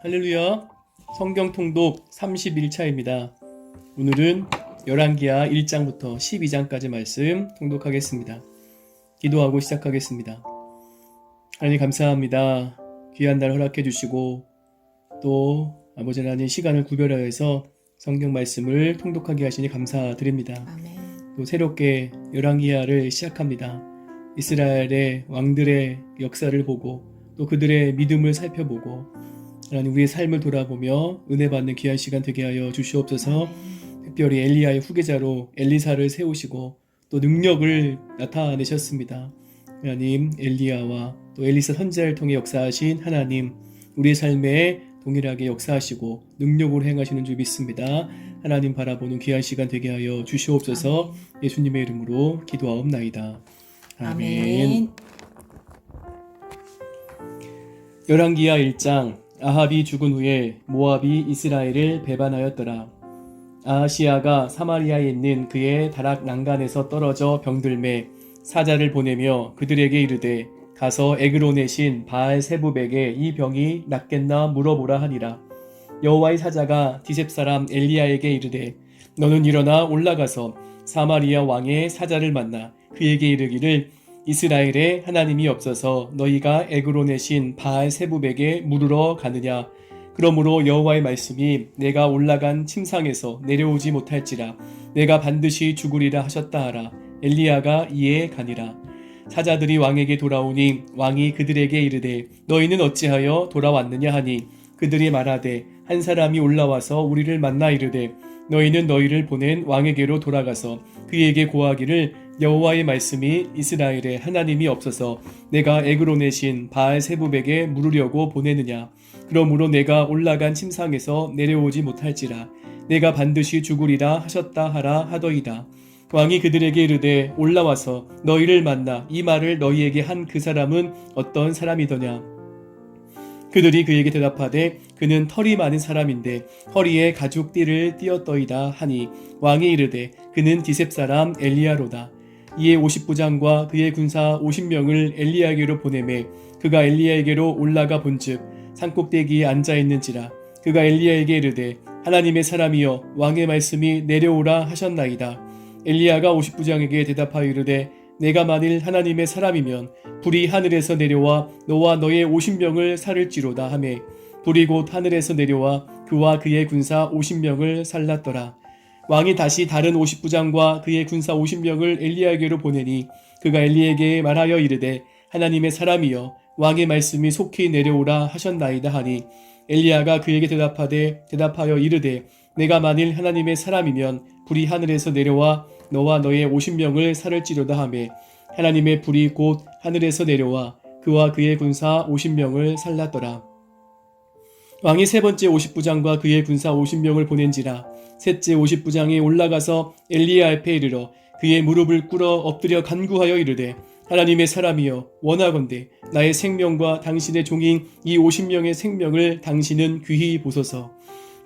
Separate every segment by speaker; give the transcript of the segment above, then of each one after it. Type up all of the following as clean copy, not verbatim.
Speaker 1: 할렐루야. 성경 통독 31차입니다. 오늘은 열왕기하 1장부터 12장까지 말씀 통독하겠습니다. 기도하고 시작하겠습니다. 하나님 감사합니다. 귀한 날 허락해 주시고 또 아버지 하나님 시간을 구별하여서 성경 말씀을 통독하게 하시니 감사드립니다.
Speaker 2: 아멘.
Speaker 1: 또 새롭게 열왕기하를 시작합니다. 이스라엘의 왕들의 역사를 보고 또 그들의 믿음을 살펴보고 하나님 우리의 삶을 돌아보며 은혜 받는 귀한 시간 되게 하여 주시옵소서. 특별히 엘리야의 후계자로 엘리사를 세우시고 또 능력을 나타내셨습니다. 하나님 엘리야와 또 엘리사 선지자를 통해 역사하신 하나님 우리의 삶에 동일하게 역사하시고 능력으로 행하시는 줄 믿습니다. 하나님 바라보는 귀한 시간 되게 하여 주시옵소서. 예수님의 이름으로 기도하옵나이다. 아멘. 열왕기하 1장. 아합이 죽은 후에 모압이 이스라엘을 배반하였더라. 아하시야가 사마리아에 있는 그의 다락 난간에서 떨어져 병들매 사자를 보내며 그들에게 이르되 가서 에그론의 신 바알 세부백에 이 병이 낫겠나 물어보라 하니라. 여호와의 사자가 디셉 사람 엘리야에게 이르되 너는 일어나 올라가서 사마리아 왕의 사자를 만나 그에게 이르기를 이스라엘에 하나님이 없어서 너희가 에그론의 신 바알 세부백에 물으러 가느냐. 그러므로 여호와의 말씀이 내가 올라간 침상에서 내려오지 못할지라 내가 반드시 죽으리라 하셨다 하라. 엘리야가 이에 가니라. 사자들이 왕에게 돌아오니 왕이 그들에게 이르되 너희는 어찌하여 돌아왔느냐 하니 그들이 말하되 한 사람이 올라와서 우리를 만나 이르되 너희는 너희를 보낸 왕에게로 돌아가서 그에게 고하기를 여호와의 말씀이 이스라엘에 하나님이 없어서 내가 에그론의 신 바알 세부백에 물으려고 보내느냐. 그러므로 내가 올라간 침상에서 내려오지 못할지라 내가 반드시 죽으리라 하셨다 하라 하더이다. 왕이 그들에게 이르되 올라와서 너희를 만나 이 말을 너희에게 한 그 사람은 어떤 사람이더냐. 그들이 그에게 대답하되 그는 털이 많은 사람인데 허리에 가죽 띠를 띠었더이다 하니 왕이 이르되 그는 디셉 사람 엘리야로다. 이에 50부장과 그의 군사 50명을 엘리야에게로 보내매 그가 엘리야에게로 올라가 본즉 산꼭대기에 앉아있는지라. 그가 엘리야에게 이르되 하나님의 사람이여 왕의 말씀이 내려오라 하셨나이다. 엘리야가 50부장에게 대답하여 이르되 내가 만일 하나님의 사람이면 불이 하늘에서 내려와 너와 너의 50명을 살을지로다 하매 불이 곧 하늘에서 내려와 그와 그의 군사 50명을 살랐더라. 왕이 다시 다른 50부장과 그의 군사 50명을 엘리야에게로 보내니 그가 엘리야에게 말하여 이르되 하나님의 사람이여 왕의 말씀이 속히 내려오라 하셨나이다 하니 엘리야가 그에게 대답하여 이르되 내가 만일 하나님의 사람이면 불이 하늘에서 내려와 너와 너의 50명을 살을지로다 하매 하나님의 불이 곧 하늘에서 내려와 그와 그의 군사 50명을 살랐더라. 왕이 세 번째 50부장과 그의 군사 50명을 보낸지라. 셋째 50부장이 올라가서 엘리야 앞에 이르러 그의 무릎을 꿇어 엎드려 간구하여 이르되 하나님의 사람이여 원하건대 나의 생명과 당신의 종인 이 50명의 생명을 당신은 귀히 보소서.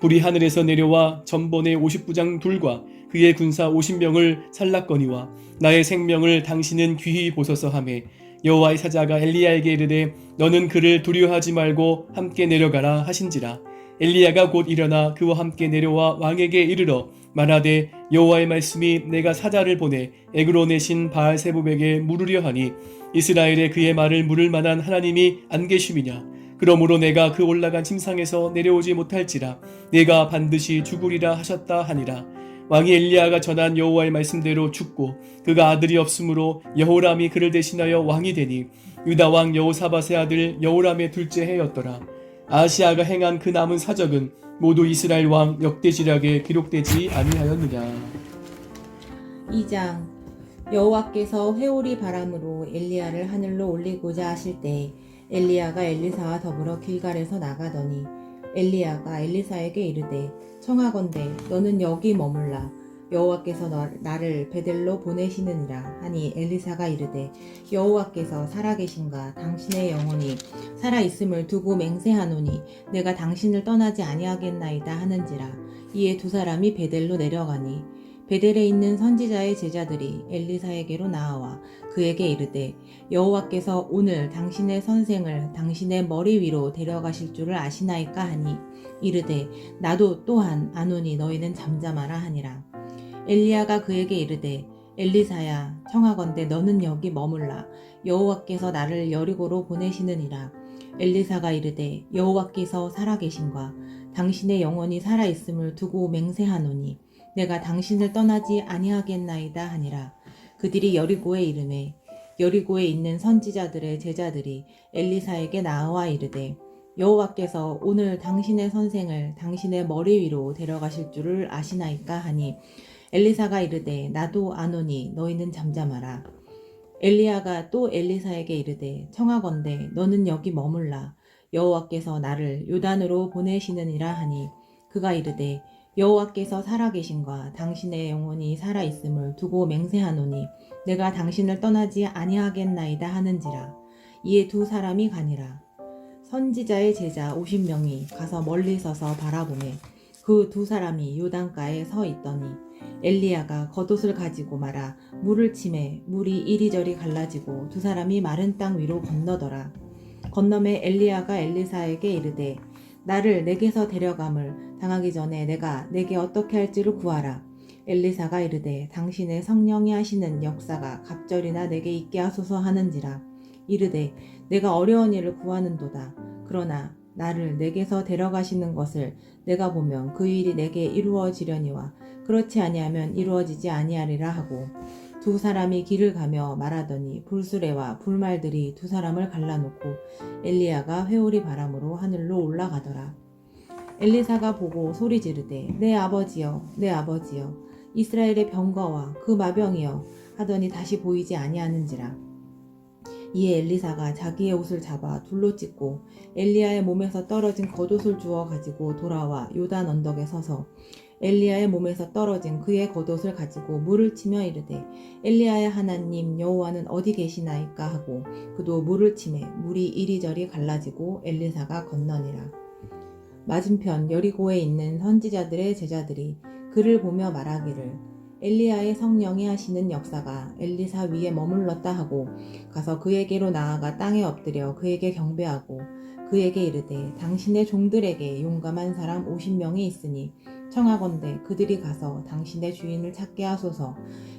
Speaker 1: 불이 하늘에서 내려와 전번의 50부장 둘과 그의 군사 50명을 살랐거니와 나의 생명을 당신은 귀히 보소서 하매 여호와의 사자가 엘리야에게 이르되 너는 그를 두려워하지 말고 함께 내려가라 하신지라. 엘리야가 곧 일어나 그와 함께 내려와 왕에게 이르러 말하되 여호와의 말씀이 내가 사자를 보내 에그론의 신 바알 세부백에 물으려 하니 이스라엘에 그의 말을 물을 만한 하나님이 안 계심이냐. 그러므로 내가 그 올라간 침상에서 내려오지 못할지라 내가 반드시 죽으리라 하셨다 하니라. 왕이 엘리야가 전한 여호와의 말씀대로 죽고 그가 아들이 없으므로 여호람이 그를 대신하여 왕이 되니 유다 왕 여호사밧의 아들 여호람의 둘째 해였더라. 아하시야가 행한 그 남은 사적은 모두 이스라엘 왕 역대지략에 기록되지 아니하였느냐.
Speaker 2: 2장. 여호와께서 회오리 바람으로 엘리야를 하늘로 올리고자 하실 때 엘리야가 엘리사와 더불어 길갈에서 나가더니 엘리야가 엘리사에게 이르되 청하건대 너는 여기 머물라. 여호와께서 나를 베델로 보내시느니라 하니 엘리사가 이르되 여호와께서 살아계신가 당신의 영혼이 살아있음을 두고 맹세하노니 내가 당신을 떠나지 아니하겠나이다 하는지라. 이에 두 사람이 베델로 내려가니 베델에 있는 선지자의 제자들이 엘리사에게로 나아와 그에게 이르되 여호와께서 오늘 당신의 선생을 당신의 머리 위로 데려가실 줄을 아시나이까 하니 이르되 나도 또한 아노니 너희는 잠잠하라 하니라. 엘리야가 그에게 이르되 엘리사야 청하건대 너는 여기 머물라. 여호와께서 나를 여리고로 보내시느니라. 엘리사가 이르되 여호와께서 살아계신과 당신의 영혼이 살아있음을 두고 맹세하노니 내가 당신을 떠나지 아니하겠나이다 하니라. 그들이 여리고에 이르매 여리고에 있는 선지자들의 제자들이 엘리사에게 나와 이르되 여호와께서 오늘 당신의 선생을 당신의 머리 위로 데려가실 줄을 아시나이까 하니 엘리사가 이르되 나도 아노니 너희는 잠잠하라. 엘리야가 또 엘리사에게 이르되 청하건대 너는 여기 머물라. 여호와께서 나를 요단으로 보내시느니라 하니 그가 이르되 여호와께서 살아계신과 당신의 영혼이 살아있음을 두고 맹세하노니 내가 당신을 떠나지 아니하겠나이다 하는지라. 이에 두 사람이 가니라. 선지자의 제자 50명이 가서 멀리 서서 바라보매 그 두 사람이 요단가에 서 있더니 엘리야가 겉옷을 가지고 말아 물을 치매 물이 이리저리 갈라지고 두 사람이 마른 땅 위로 건너더라. 건너매 엘리야가 엘리사에게 이르되 나를 내게서 데려감을 당하기 전에 내가 내게 어떻게 할지를 구하라. 엘리사가 이르되 당신의 성령이 하시는 역사가 갑절이나 내게 있게 하소서 하는지라. 이르되 내가 어려운 일을 구하는도다. 그러나 나를 내게서 데려가시는 것을 내가 보면 그 일이 내게 이루어지려니와 그렇지 아니하면 이루어지지 아니하리라 하고 두 사람이 길을 가며 말하더니 불수레와 불말들이 두 사람을 갈라놓고 엘리야가 회오리 바람으로 하늘로 올라가더라. 엘리사가 보고 소리 지르되 내 아버지여 내 아버지여 이스라엘의 병거와 그 마병이여 하더니 다시 보이지 아니하는지라. 이에 엘리사가 자기의 옷을 잡아 둘로 찢고 엘리야의 몸에서 떨어진 겉옷을 주워 가지고 돌아와 요단 언덕에 서서 엘리야의 몸에서 떨어진 그의 겉옷을 가지고 물을 치며 이르되 엘리야의 하나님 여호와는 어디 계시나이까 하고 그도 물을 치매 물이 이리저리 갈라지고 엘리사가 건너니라. 맞은편 여리고에 있는 선지자들의 제자들이 그를 보며 말하기를 엘리야의 성령이 하시는 역사가 엘리사 위에 머물렀다 하고 가서 그에게로 나아가 땅에 엎드려 그에게 경배하고 그에게 이르되 당신의 종들에게 용감한 사람 50명이 있으니 청하건대 그들이 가서 당신의 주인을 찾게 하소서.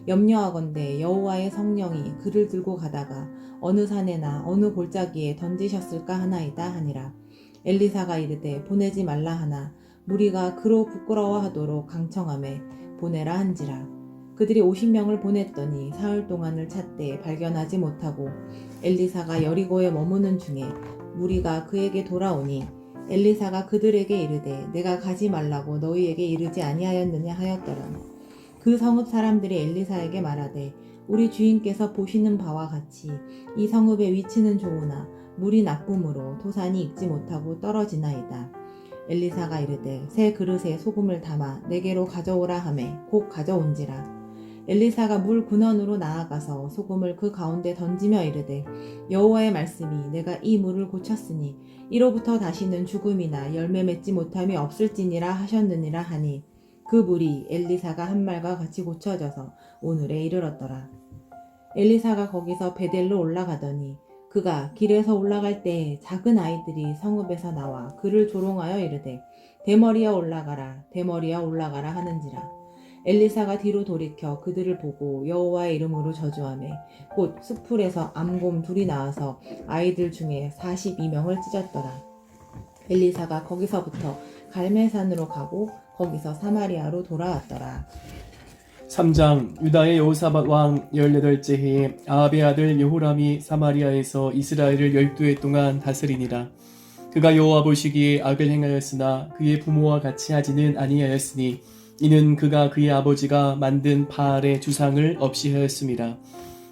Speaker 2: 염려하건대 여호와의 성령이 그를 들고 가다가 어느 산에나 어느 골짜기에 던지셨을까 하나이다 하니라. 엘리사가 이르되 보내지 말라 하나 무리가 그로 부끄러워하도록 강청하매 보내라 한지라. 그들이 50명을 보냈더니 사흘 동안을 찾되 발견하지 못하고 엘리사가 여리고에 머무는 중에 무리가 그에게 돌아오니 엘리사가 그들에게 이르되 내가 가지 말라고 너희에게 이르지 아니하였느냐 하였더라. 그 성읍 사람들이 엘리사에게 말하되 우리 주인께서 보시는 바와 같이 이 성읍의 위치는 좋으나 물이 나쁨으로 토산이 익지 못하고 떨어지나이다. 엘리사가 이르되 새 그릇에 소금을 담아 내게로 가져오라 하매 곧 가져온지라. 엘리사가 물 근원으로 나아가서 소금을 그 가운데 던지며 이르되 여호와의 말씀이 내가 이 물을 고쳤으니 이로부터 다시는 죽음이나 열매 맺지 못함이 없을지니라 하셨느니라 하니 그 물이 엘리사가 한 말과 같이 고쳐져서 오늘에 이르렀더라. 엘리사가 거기서 베델로 올라가더니 그가 길에서 올라갈 때에 작은 아이들이 성읍에서 나와 그를 조롱하여 이르되 대머리야 올라가라 대머리야 올라가라 하는지라. 엘리사가 뒤로 돌이켜 그들을 보고 여호와의 이름으로 저주하매 곧 수풀에서 암곰 둘이 나와서 아이들 중에 42명을 찢었더라. 엘리사가 거기서부터 갈멜산으로 가고 거기서 사마리아로 돌아왔더라.
Speaker 1: 3장 유다의 여호사밧 왕 18째 해에 아합의 아들 여호람이 사마리아에서 이스라엘을 12해 동안 다스리니라. 그가 여호와 보시기에 악을 행하였으나 그의 부모와 같이 하지는 아니하였으니 이는 그가 그의 아버지가 만든 바알의 주상을 없이 하였습니다.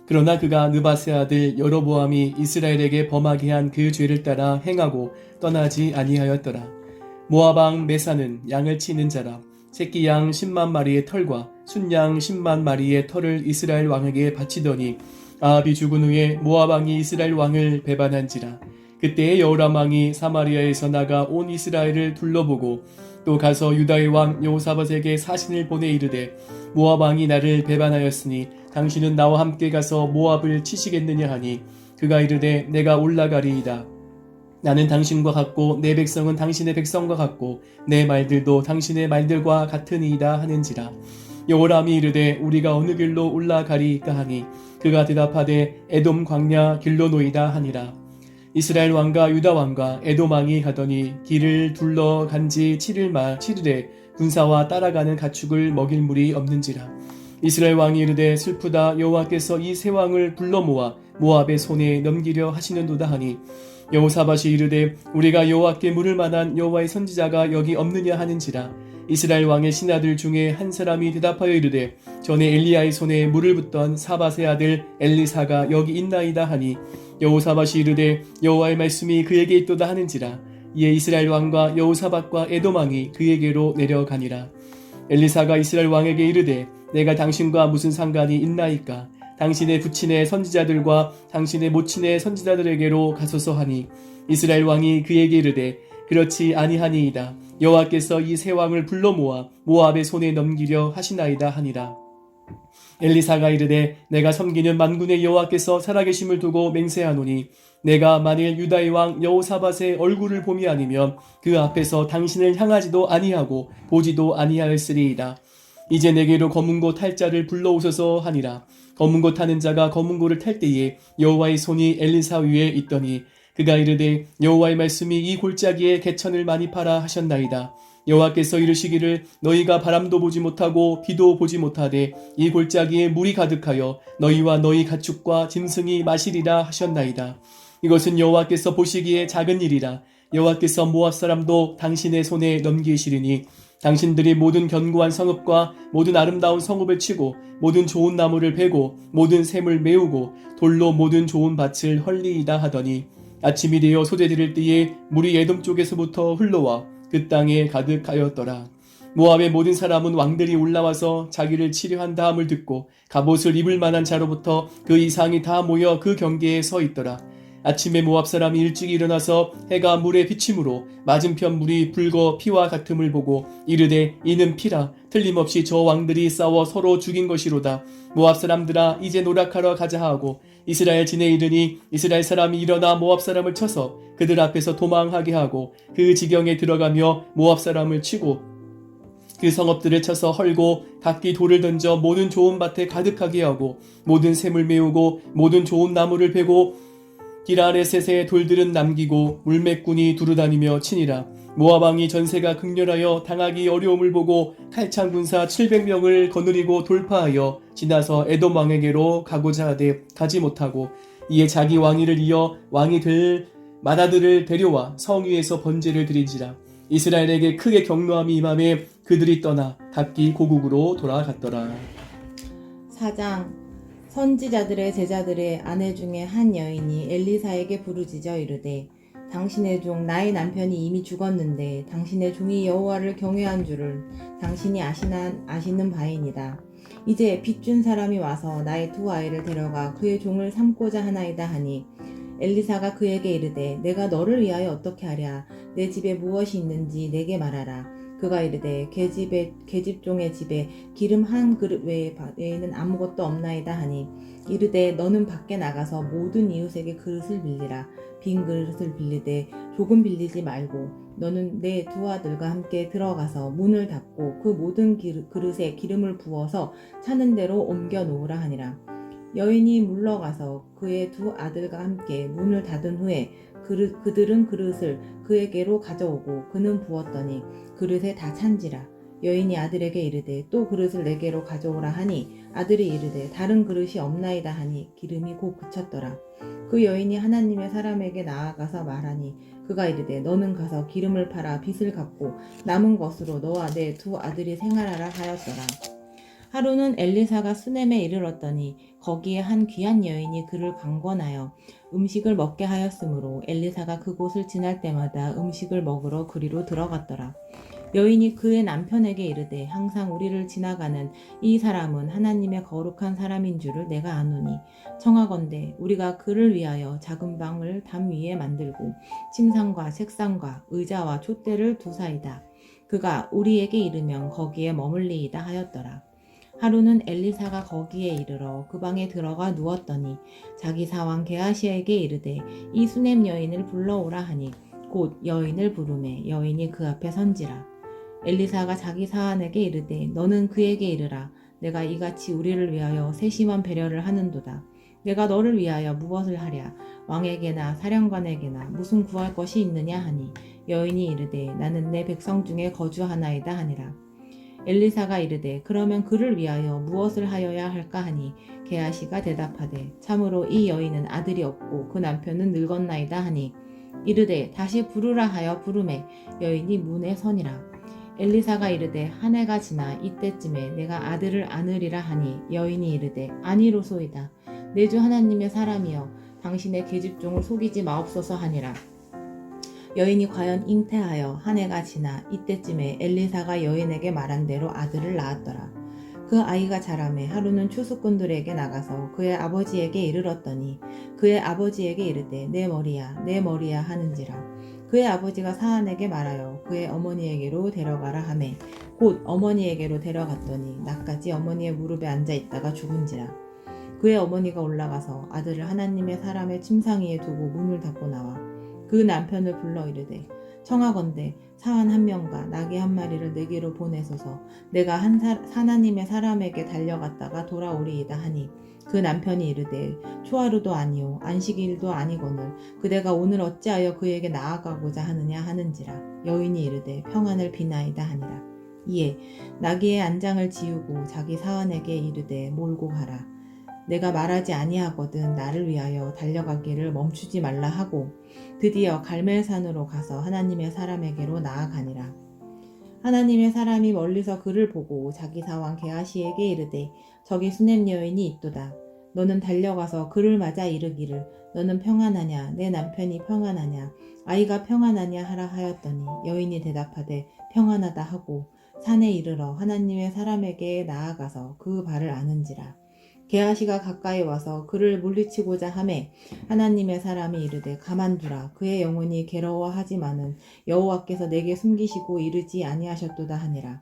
Speaker 1: 그러나 그가 느바세 아들 여로보암이 이스라엘에게 범하게 한 그 죄를 따라 행하고 떠나지 아니하였더라. 모압 왕 메사는 양을 치는 자라. 새끼 양 10만 마리의 털과 순양 10만 마리의 털을 이스라엘 왕에게 바치더니 아합이 죽은 후에 모압 왕이 이스라엘 왕을 배반한지라. 그때 여호람 왕이 사마리아에서 나가 온 이스라엘을 둘러보고 또 가서 유다의 왕 여호사밧에게 사신을 보내 이르되 모압 왕이 나를 배반하였으니 당신은 나와 함께 가서 모압을 치시겠느냐 하니 그가 이르되 내가 올라가리이다. 나는 당신과 같고 내 백성은 당신의 백성과 같고 내 말들도 당신의 말들과 같으니이다 하는지라. 여호람이 이르되 우리가 어느 길로 올라가리이까 하니 그가 대답하되 에돔 광야 길로 노이다 하니라. 이스라엘 왕과 유다 왕과 에돔 왕이 가더니 길을 둘러 간지 7일에 군사와 따라가는 가축을 먹일 물이 없는지라. 이스라엘 왕이 이르되 슬프다. 여호와께서 이 세 왕을 불러 모아 모압의 손에 넘기려 하시는도다 하니 여호사밧이 이르되 우리가 여호와께 물을 만한 여호와의 선지자가 여기 없느냐 하는지라. 이스라엘 왕의 신하들 중에 한 사람이 대답하여 이르되 전에 엘리야의 손에 물을 붓던 사밧의 아들 엘리사가 여기 있나이다 하니 여호사밧이 이르되 여호와의 말씀이 그에게 있도다 하는지라. 이에 이스라엘 왕과 여호사밧과 에돔 왕이 그에게로 내려가니라. 엘리사가 이스라엘 왕에게 이르되 내가 당신과 무슨 상관이 있나이까? 당신의 부친의 선지자들과 당신의 모친의 선지자들에게로 가소서 하니 이스라엘 왕이 그에게 이르되 그렇지 아니하니이다. 여호와께서 이 세 왕을 불러 모아 모압의 손에 넘기려 하시나이다 하니라. 엘리사가 이르되 내가 섬기는 만군의 여호와께서 살아계심을 두고 맹세하노니 내가 만일 유다의 왕 여호사밧의 얼굴을 봄이 아니면 그 앞에서 당신을 향하지도 아니하고 보지도 아니하였으리이다. 이제 내게로 검은고 탈 자를 불러오소서 하니라. 검은고 타는 자가 검은고를 탈 때에 여호와의 손이 엘리사 위에 있더니 그가 이르되 여호와의 말씀이 이 골짜기에 개천을 많이 파라 하셨나이다. 여호와께서 이르시기를 너희가 바람도 보지 못하고 비도 보지 못하되 이 골짜기에 물이 가득하여 너희와 너희 가축과 짐승이 마시리라 하셨나이다. 이것은 여호와께서 보시기에 작은 일이라. 여호와께서 모압 사람도 당신의 손에 넘기시리니 당신들이 모든 견고한 성읍과 모든 아름다운 성읍을 치고 모든 좋은 나무를 베고 모든 샘을 메우고 돌로 모든 좋은 밭을 헐리이다 하더니 아침이 되어 소재들을 띠에 물이 에돔 쪽에서부터 흘러와 그 땅에 가득하였더라. 모압의 모든 사람은 왕들이 올라와서 자기를 치료한 다음을 듣고 갑옷을 입을 만한 자로부터 그 이상이 다 모여 그 경계에 서 있더라. 아침에 모압 사람이 일찍 일어나서 해가 물에 비침으로 맞은편 물이 붉어 피와 같음을 보고 이르되 이는 피라. 틀림없이 저 왕들이 싸워 서로 죽인 것이로다. 모압 사람들아 이제 노력하러 가자 하고 이스라엘 진에 이르니 이스라엘 사람이 일어나 모압 사람을 쳐서 그들 앞에서 도망하게 하고 그 지경에 들어가며 모압 사람을 치고 그 성읍들을 쳐서 헐고 각기 돌을 던져 모든 좋은 밭에 가득하게 하고 모든 샘을 메우고 모든 좋은 나무를 베고 기라레셋의 돌들은 남기고 물매꾼이 두루다니며 치니라. 모압 왕이 전세가 극렬하여 당하기 어려움을 보고 칼창 군사 700명을 거느리고 돌파하여 지나서 에돔 왕에게로 가고자 하되 가지 못하고 이에 자기 왕위를 이어 왕이 될 마다들을 데려와 성 위에서 번제를 드린지라. 이스라엘에게 크게 경노함이 임함에 그들이 떠나 각기 고국으로 돌아갔더라.
Speaker 2: 4장. 선지자들의 제자들의 아내 중에 한 여인이 엘리사에게 부르짖어 이르되 당신의 종 나의 남편이 이미 죽었는데 당신의 종이 여호와를 경외한 줄을 당신이 아시는 바이니이다. 이제 빚준 사람이 와서 나의 두 아이를 데려가 그의 종을 삼고자 하나이다 하니 엘리사가 그에게 이르되 내가 너를 위하여 어떻게 하랴. 내 집에 무엇이 있는지 내게 말하라. 그가 이르되 계집종의 집에 기름 한 그릇 외에는 아무것도 없나이다 하니 이르되 너는 밖에 나가서 모든 이웃에게 그릇을 빌리라. 빈 그릇을 빌리되 조금 빌리지 말고 너는 내 두 아들과 함께 들어가서 문을 닫고 그 모든 그릇에 기름을 부어서 차는 대로 옮겨 놓으라 하니라. 여인이 물러가서 그의 두 아들과 함께 문을 닫은 후에 그들은 그릇을 그에게로 가져오고 그는 부었더니 그릇에 다 찬지라. 여인이 아들에게 이르되 또 그릇을 내게로 가져오라 하니 아들이 이르되 다른 그릇이 없나이다 하니 기름이 곧 그쳤더라. 그 여인이 하나님의 사람에게 나아가서 말하니 그가 이르되 너는 가서 기름을 팔아 빚을 갚고 남은 것으로 너와 내 두 아들이 생활하라 하였더라. 하루는 엘리사가 수넴에 이르렀더니 거기에 한 귀한 여인이 그를 강권하여 음식을 먹게 하였으므로 엘리사가 그곳을 지날 때마다 음식을 먹으러 그리로 들어갔더라. 여인이 그의 남편에게 이르되 항상 우리를 지나가는 이 사람은 하나님의 거룩한 사람인 줄을 내가 아노니 청하건대 우리가 그를 위하여 작은 방을 담 위에 만들고 침상과 책상과 의자와 촛대를 두사이다. 그가 우리에게 이르면 거기에 머물리이다 하였더라. 하루는 엘리사가 거기에 이르러 그 방에 들어가 누웠더니 자기 사왕 게하시에게 이르되 이 수냄 여인을 불러오라 하니 곧 여인을 부르매 여인이 그 앞에 선지라. 엘리사가 자기 사환에게 이르되 너는 그에게 이르라. 내가 이같이 우리를 위하여 세심한 배려를 하는도다. 내가 너를 위하여 무엇을 하랴. 왕에게나 사령관에게나 무슨 구할 것이 있느냐 하니 여인이 이르되 나는 내 백성 중에 거주하나이다 하니라. 엘리사가 이르되 그러면 그를 위하여 무엇을 하여야 할까 하니 게하시가 대답하되 참으로 이 여인은 아들이 없고 그 남편은 늙었나이다 하니 이르되 다시 부르라 하여 부르매 여인이 문에 서니라. 엘리사가 이르되 한 해가 지나 이때쯤에 내가 아들을 안으리라 하니 여인이 이르되 아니로소이다. 내 주 하나님의 사람이여 당신의 계집종을 속이지 마옵소서 하니라. 여인이 과연 잉태하여 한 해가 지나 이때쯤에 엘리사가 여인에게 말한 대로 아들을 낳았더라. 그 아이가 자라매 하루는 추수꾼들에게 나가서 그의 아버지에게 이르렀더니 그의 아버지에게 이르되 내 머리야 하는지라. 그의 아버지가 사안에게 말하여 그의 어머니에게로 데려가라 하매 곧 어머니에게로 데려갔더니 낮까지 어머니의 무릎에 앉아 있다가 죽은지라. 그의 어머니가 올라가서 아들을 하나님의 사람의 침상 위에 두고 문을 닫고 나와 그 남편을 불러 이르되 청하건대 사환 한 명과 나귀 한 마리를 내게로 보내소서. 내가 하나님의 사람에게 달려갔다가 돌아오리이다 하니 그 남편이 이르되 초하루도 아니요 안식일도 아니거늘 그대가 오늘 어찌하여 그에게 나아가고자 하느냐 하는지라. 여인이 이르되 평안을 비나이다 하니라. 이에 나귀의 안장을 지우고 자기 사환에게 이르되 몰고 가라. 내가 말하지 아니하거든 나를 위하여 달려가기를 멈추지 말라 하고 드디어 갈멜산으로 가서 하나님의 사람에게로 나아가니라. 하나님의 사람이 멀리서 그를 보고 자기 사왕 게하시에게 이르되 저기 수냄 여인이 있도다. 너는 달려가서 그를 맞아 이르기를 너는 평안하냐 내 남편이 평안하냐 아이가 평안하냐 하라 하였더니 여인이 대답하되 평안하다 하고 산에 이르러 하나님의 사람에게 나아가서 그 발을 아는지라. 게하시가 가까이 와서 그를 물리치고자 하매 하나님의 사람이 이르되 가만두라. 그의 영혼이 괴로워하지만은 여호와께서 내게 숨기시고 이르지 아니하셨도다 하니라.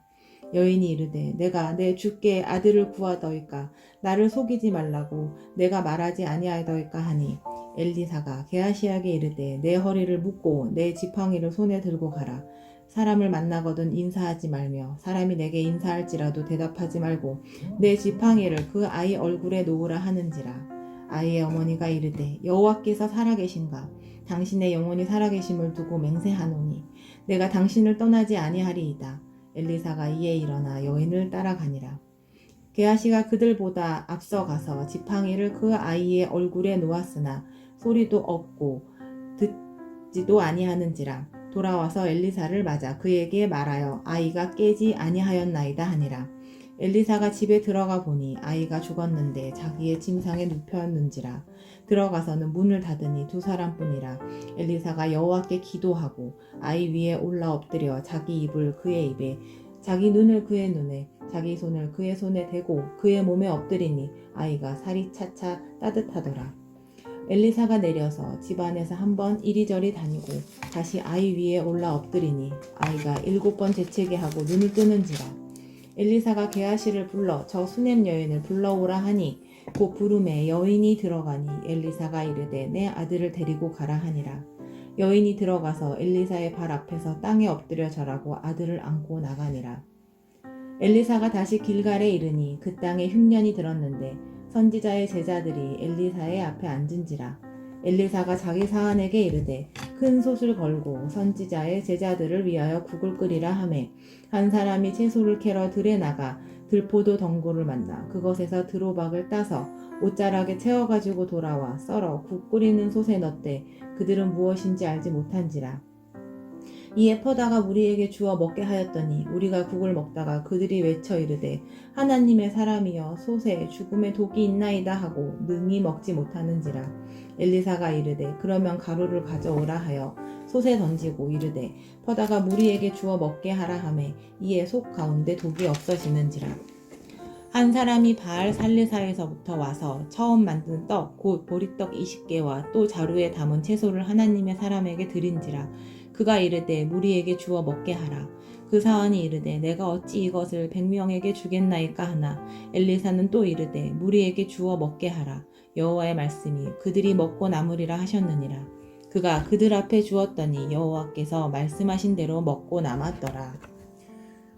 Speaker 2: 여인이 이르되 내가 내 주께 아들을 구하더이까 나를 속이지 말라고 내가 말하지 아니하더이까 하니 엘리사가 게하시에게 이르되 내 허리를 묶고 내 지팡이를 손에 들고 가라. 사람을 만나거든 인사하지 말며 사람이 내게 인사할지라도 대답하지 말고 내 지팡이를 그 아이 얼굴에 놓으라 하는지라. 아이의 어머니가 이르되 여호와께서 살아계신가 당신의 영혼이 살아계심을 두고 맹세하노니 내가 당신을 떠나지 아니하리이다. 엘리사가 이에 일어나 여인을 따라가니라. 게하시가 그들보다 앞서가서 지팡이를 그 아이의 얼굴에 놓았으나 소리도 없고 듣지도 아니하는지라. 돌아와서 엘리사를 맞아 그에게 말하여 아이가 깨지 아니하였나이다 하니라. 엘리사가 집에 들어가 보니 아이가 죽었는데 자기의 침상에 눕혔는지라. 들어가서는 문을 닫으니 두 사람뿐이라. 엘리사가 여호와께 기도하고 아이 위에 올라 엎드려 자기 입을 그의 입에 자기 눈을 그의 눈에 자기 손을 그의 손에 대고 그의 몸에 엎드리니 아이가 살이 차차 따뜻하더라. 엘리사가 내려서 집안에서 한번 이리저리 다니고 다시 아이 위에 올라 엎드리니 아이가 7번 재채기 하고 눈을 뜨는지라. 엘리사가 게하시를 불러 저 수냄 여인을 불러오라 하니 곧 부름에 여인이 들어가니 엘리사가 이르되 내 아들을 데리고 가라 하니라. 여인이 들어가서 엘리사의 발 앞에서 땅에 엎드려 절하고 아들을 안고 나가니라. 엘리사가 다시 길갈에 이르니 그 땅에 흉년이 들었는데 선지자의 제자들이 엘리사의 앞에 앉은지라. 엘리사가 자기 사환에게 이르되 큰 솥을 걸고 선지자의 제자들을 위하여 국을 끓이라 하매 한 사람이 채소를 캐러 들에 나가 들포도 덩굴을 만나 그것에서 드로박을 따서 옷자락에 채워가지고 돌아와 썰어 국 끓이는 솥에 넣되 그들은 무엇인지 알지 못한지라. 이에 퍼다가 우리에게 주어 먹게 하였더니 우리가 국을 먹다가 그들이 외쳐 이르되 하나님의 사람이여 솥에 죽음의 독이 있나이다 하고 능히 먹지 못하는지라. 엘리사가 이르되 그러면 가루를 가져오라 하여 솥에 던지고 이르되 퍼다가 무리에게 주어 먹게 하라 하매 이에 속 가운데 독이 없어지는지라. 한 사람이 바알 살르사에서부터 와서 처음 만든 떡 곧 보리떡 20개와 또 자루에 담은 채소를 하나님의 사람에게 드린지라. 그가 이르되 무리에게 주어 먹게 하라. 그 사환이 이르되 내가 어찌 이것을 100명에게 주겠나이까 하나 엘리사는 또 이르되 무리에게 주어 먹게 하라. 여호와의 말씀이 그들이 먹고 남으리라 하셨느니라. 그가 그들 앞에 주었더니 여호와께서 말씀하신 대로 먹고 남았더라.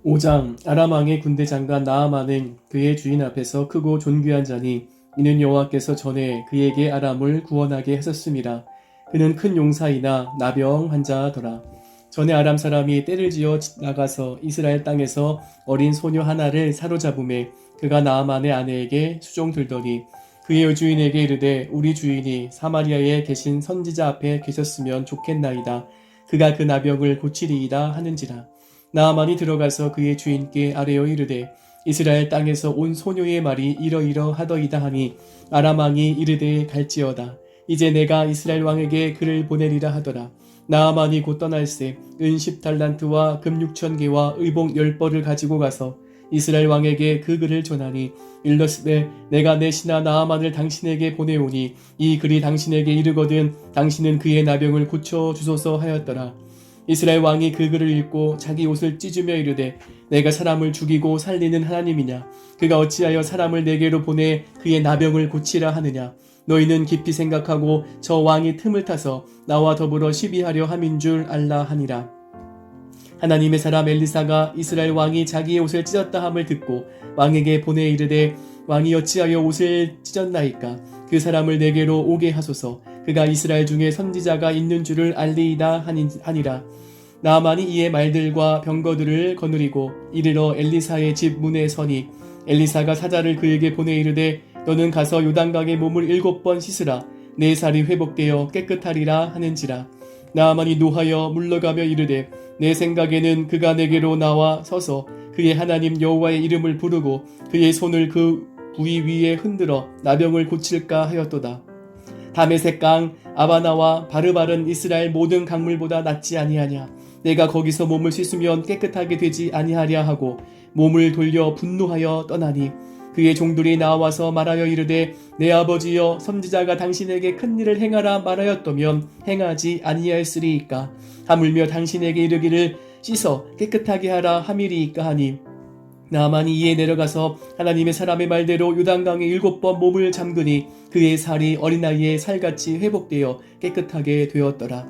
Speaker 1: 5장. 아람 왕의 군대 장관 나아만은 그의 주인 앞에서 크고 존귀한 자니 이는 여호와께서 전에 그에게 아람을 구원하게 하셨음이라. 그는 큰 용사이나 나병 환자더라. 전에 아람 사람이 떼를 지어 나가서 이스라엘 땅에서 어린 소녀 하나를 사로잡음에 그가 나아만의 아내에게 수종들더니 그의 주인에게 이르되 우리 주인이 사마리아에 계신 선지자 앞에 계셨으면 좋겠나이다. 그가 그 나병을 고치리이다 하는지라. 나아만이 들어가서 그의 주인께 아뢰어 이르되 이스라엘 땅에서 온 소녀의 말이 이러이러하더이다 하니 아람 왕이 이르되 갈지어다. 이제 내가 이스라엘 왕에게 그를 보내리라 하더라. 나아만이 곧 떠날새 은 10달란트와 금 6,000개와 의복 10벌을 가지고 가서 이스라엘 왕에게 그 글을 전하니 일렀으되 내가 내 신하 나아만을 당신에게 보내오니 이 글이 당신에게 이르거든 당신은 그의 나병을 고쳐 주소서 하였더라. 이스라엘 왕이 그 글을 읽고 자기 옷을 찢으며 이르되 내가 사람을 죽이고 살리는 하나님이냐. 그가 어찌하여 사람을 내게로 보내 그의 나병을 고치라 하느냐. 너희는 깊이 생각하고 저 왕이 틈을 타서 나와 더불어 시비하려 함인 줄 알라 하니라. 하나님의 사람 엘리사가 이스라엘 왕이 자기의 옷을 찢었다 함을 듣고 왕에게 보내 이르되 왕이 어찌하여 옷을 찢었나이까. 그 사람을 내게로 오게 하소서. 그가 이스라엘 중에 선지자가 있는 줄을 알리이다 하니라. 나아만이 이에 말들과 병거들을 거느리고 이르러 엘리사의 집 문에 서니 엘리사가 사자를 그에게 보내 이르되 너는 가서 요단강에 몸을 7번 씻으라. 내 살이 회복되어 깨끗하리라 하는지라. 나아만이 노하여 물러가며 이르되 내 생각에는 그가 내게로 나와 서서 그의 하나님 여호와의 이름을 부르고 그의 손을 그 부위 위에 흔들어 나병을 고칠까 하였도다. 다메섹 강 아바나와 바르바른 이스라엘 모든 강물보다 낫지 아니하냐. 내가 거기서 몸을 씻으면 깨끗하게 되지 아니하랴 하고 몸을 돌려 분노하여 떠나니 그의 종들이 나와서 말하여 이르되 내 아버지여 선지자가 당신에게 큰 일을 행하라 말하였더면 행하지 아니하였으리이까. 하물며 당신에게 이르기를 씻어 깨끗하게 하라 함이리이까 하니 나아만이 이에 내려가서 하나님의 사람의 말대로 요단강에 7번 몸을 잠그니 그의 살이 어린아이의 살같이 회복되어 깨끗하게 되었더라.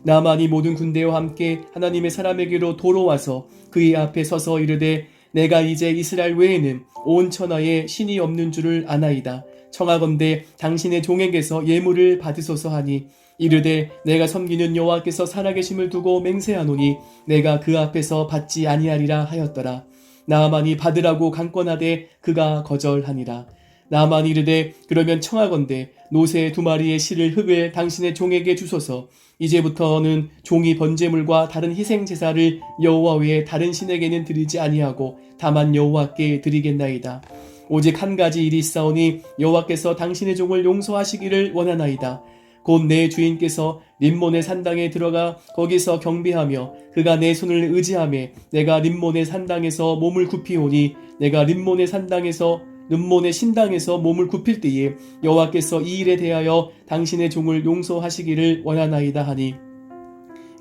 Speaker 1: 나아만이 모든 군대와 함께 하나님의 사람에게로 돌아와서 그의 앞에 서서 이르되 내가 이제 이스라엘 외에는 온 천하에 신이 없는 줄을 아나이다. 청하건대 당신의 종에게서 예물을 받으소서 하니 이르되 내가 섬기는 여호와께서 살아계심을 두고 맹세하노니 내가 그 앞에서 받지 아니하리라 하였더라. 나아만이 받으라고 강권하되 그가 거절하니라. 나아만이 이르되 그러면 청하건대 노새 2마리의 실을 흙을 당신의 종에게 주소서. 이제부터는 종이 번제물과 다른 희생 제사를 여호와 외에 다른 신에게는 드리지 아니하고 다만 여호와께 드리겠나이다. 오직 한 가지 일이 있사오니 여호와께서 당신의 종을 용서하시기를 원하나이다. 곧 내 주인께서 림몬의 산당에 들어가 거기서 경배하며 그가 내 손을 의지하며 내가 림몬의 산당에서 몸을 굽히오니 내가 림몬의 신당에서 몸을 굽힐 때에 여호와께서 이 일에 대하여 당신의 종을 용서하시기를 원하나이다 하니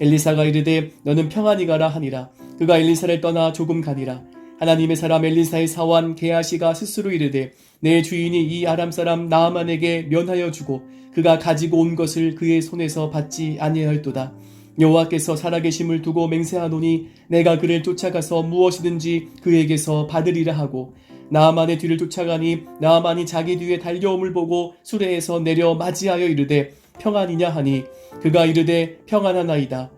Speaker 1: 엘리사가 이르되 너는 평안히 가라 하니라. 그가 엘리사를 떠나 조금 가니라. 하나님의 사람 엘리사의 사환 게하시가 스스로 이르되 내 주인이 이 아람 사람 나아만에게 면하여 주고 그가 가지고 온 것을 그의 손에서 받지 아니하였도다. 여호와께서 살아계심을 두고 맹세하노니 내가 그를 쫓아가서 무엇이든지 그에게서 받으리라 하고 나아만의 뒤를 쫓아가니 나아만이 자기 뒤에 달려옴을 보고 수레에서 내려 맞이하여 이르되 평안이냐 하니 그가 이르되 평안하나이다.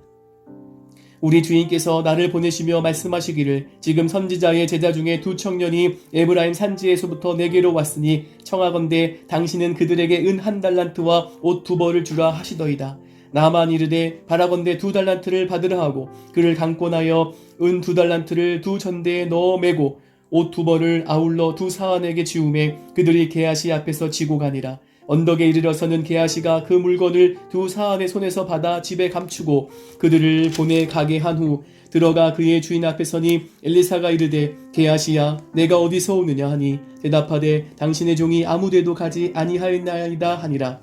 Speaker 1: 우리 주인께서 나를 보내시며 말씀하시기를 지금 선지자의 제자 중에 2 청년이 에브라임 산지에서부터 내게로 왔으니 청하건대 당신은 그들에게 은 1달란트와 옷 2벌을 주라 하시더이다. 나만 이르되 바라건대 2달란트를 받으라 하고 그를 강권하여 은 2달란트를 2전대에 넣어 매고 옷 2벌을 아울러 2사환에게 지우매 그들이 게하시 앞에서 지고 가니라. 언덕에 이르러서는 게하시가 그 물건을 두 사안의 손에서 받아 집에 감추고 그들을 보내 가게 한 후 들어가 그의 주인 앞에 서니 엘리사가 이르되 게하시야 내가 어디서 오느냐 하니 대답하되 당신의 종이 아무데도 가지 아니하였나이다 하니라.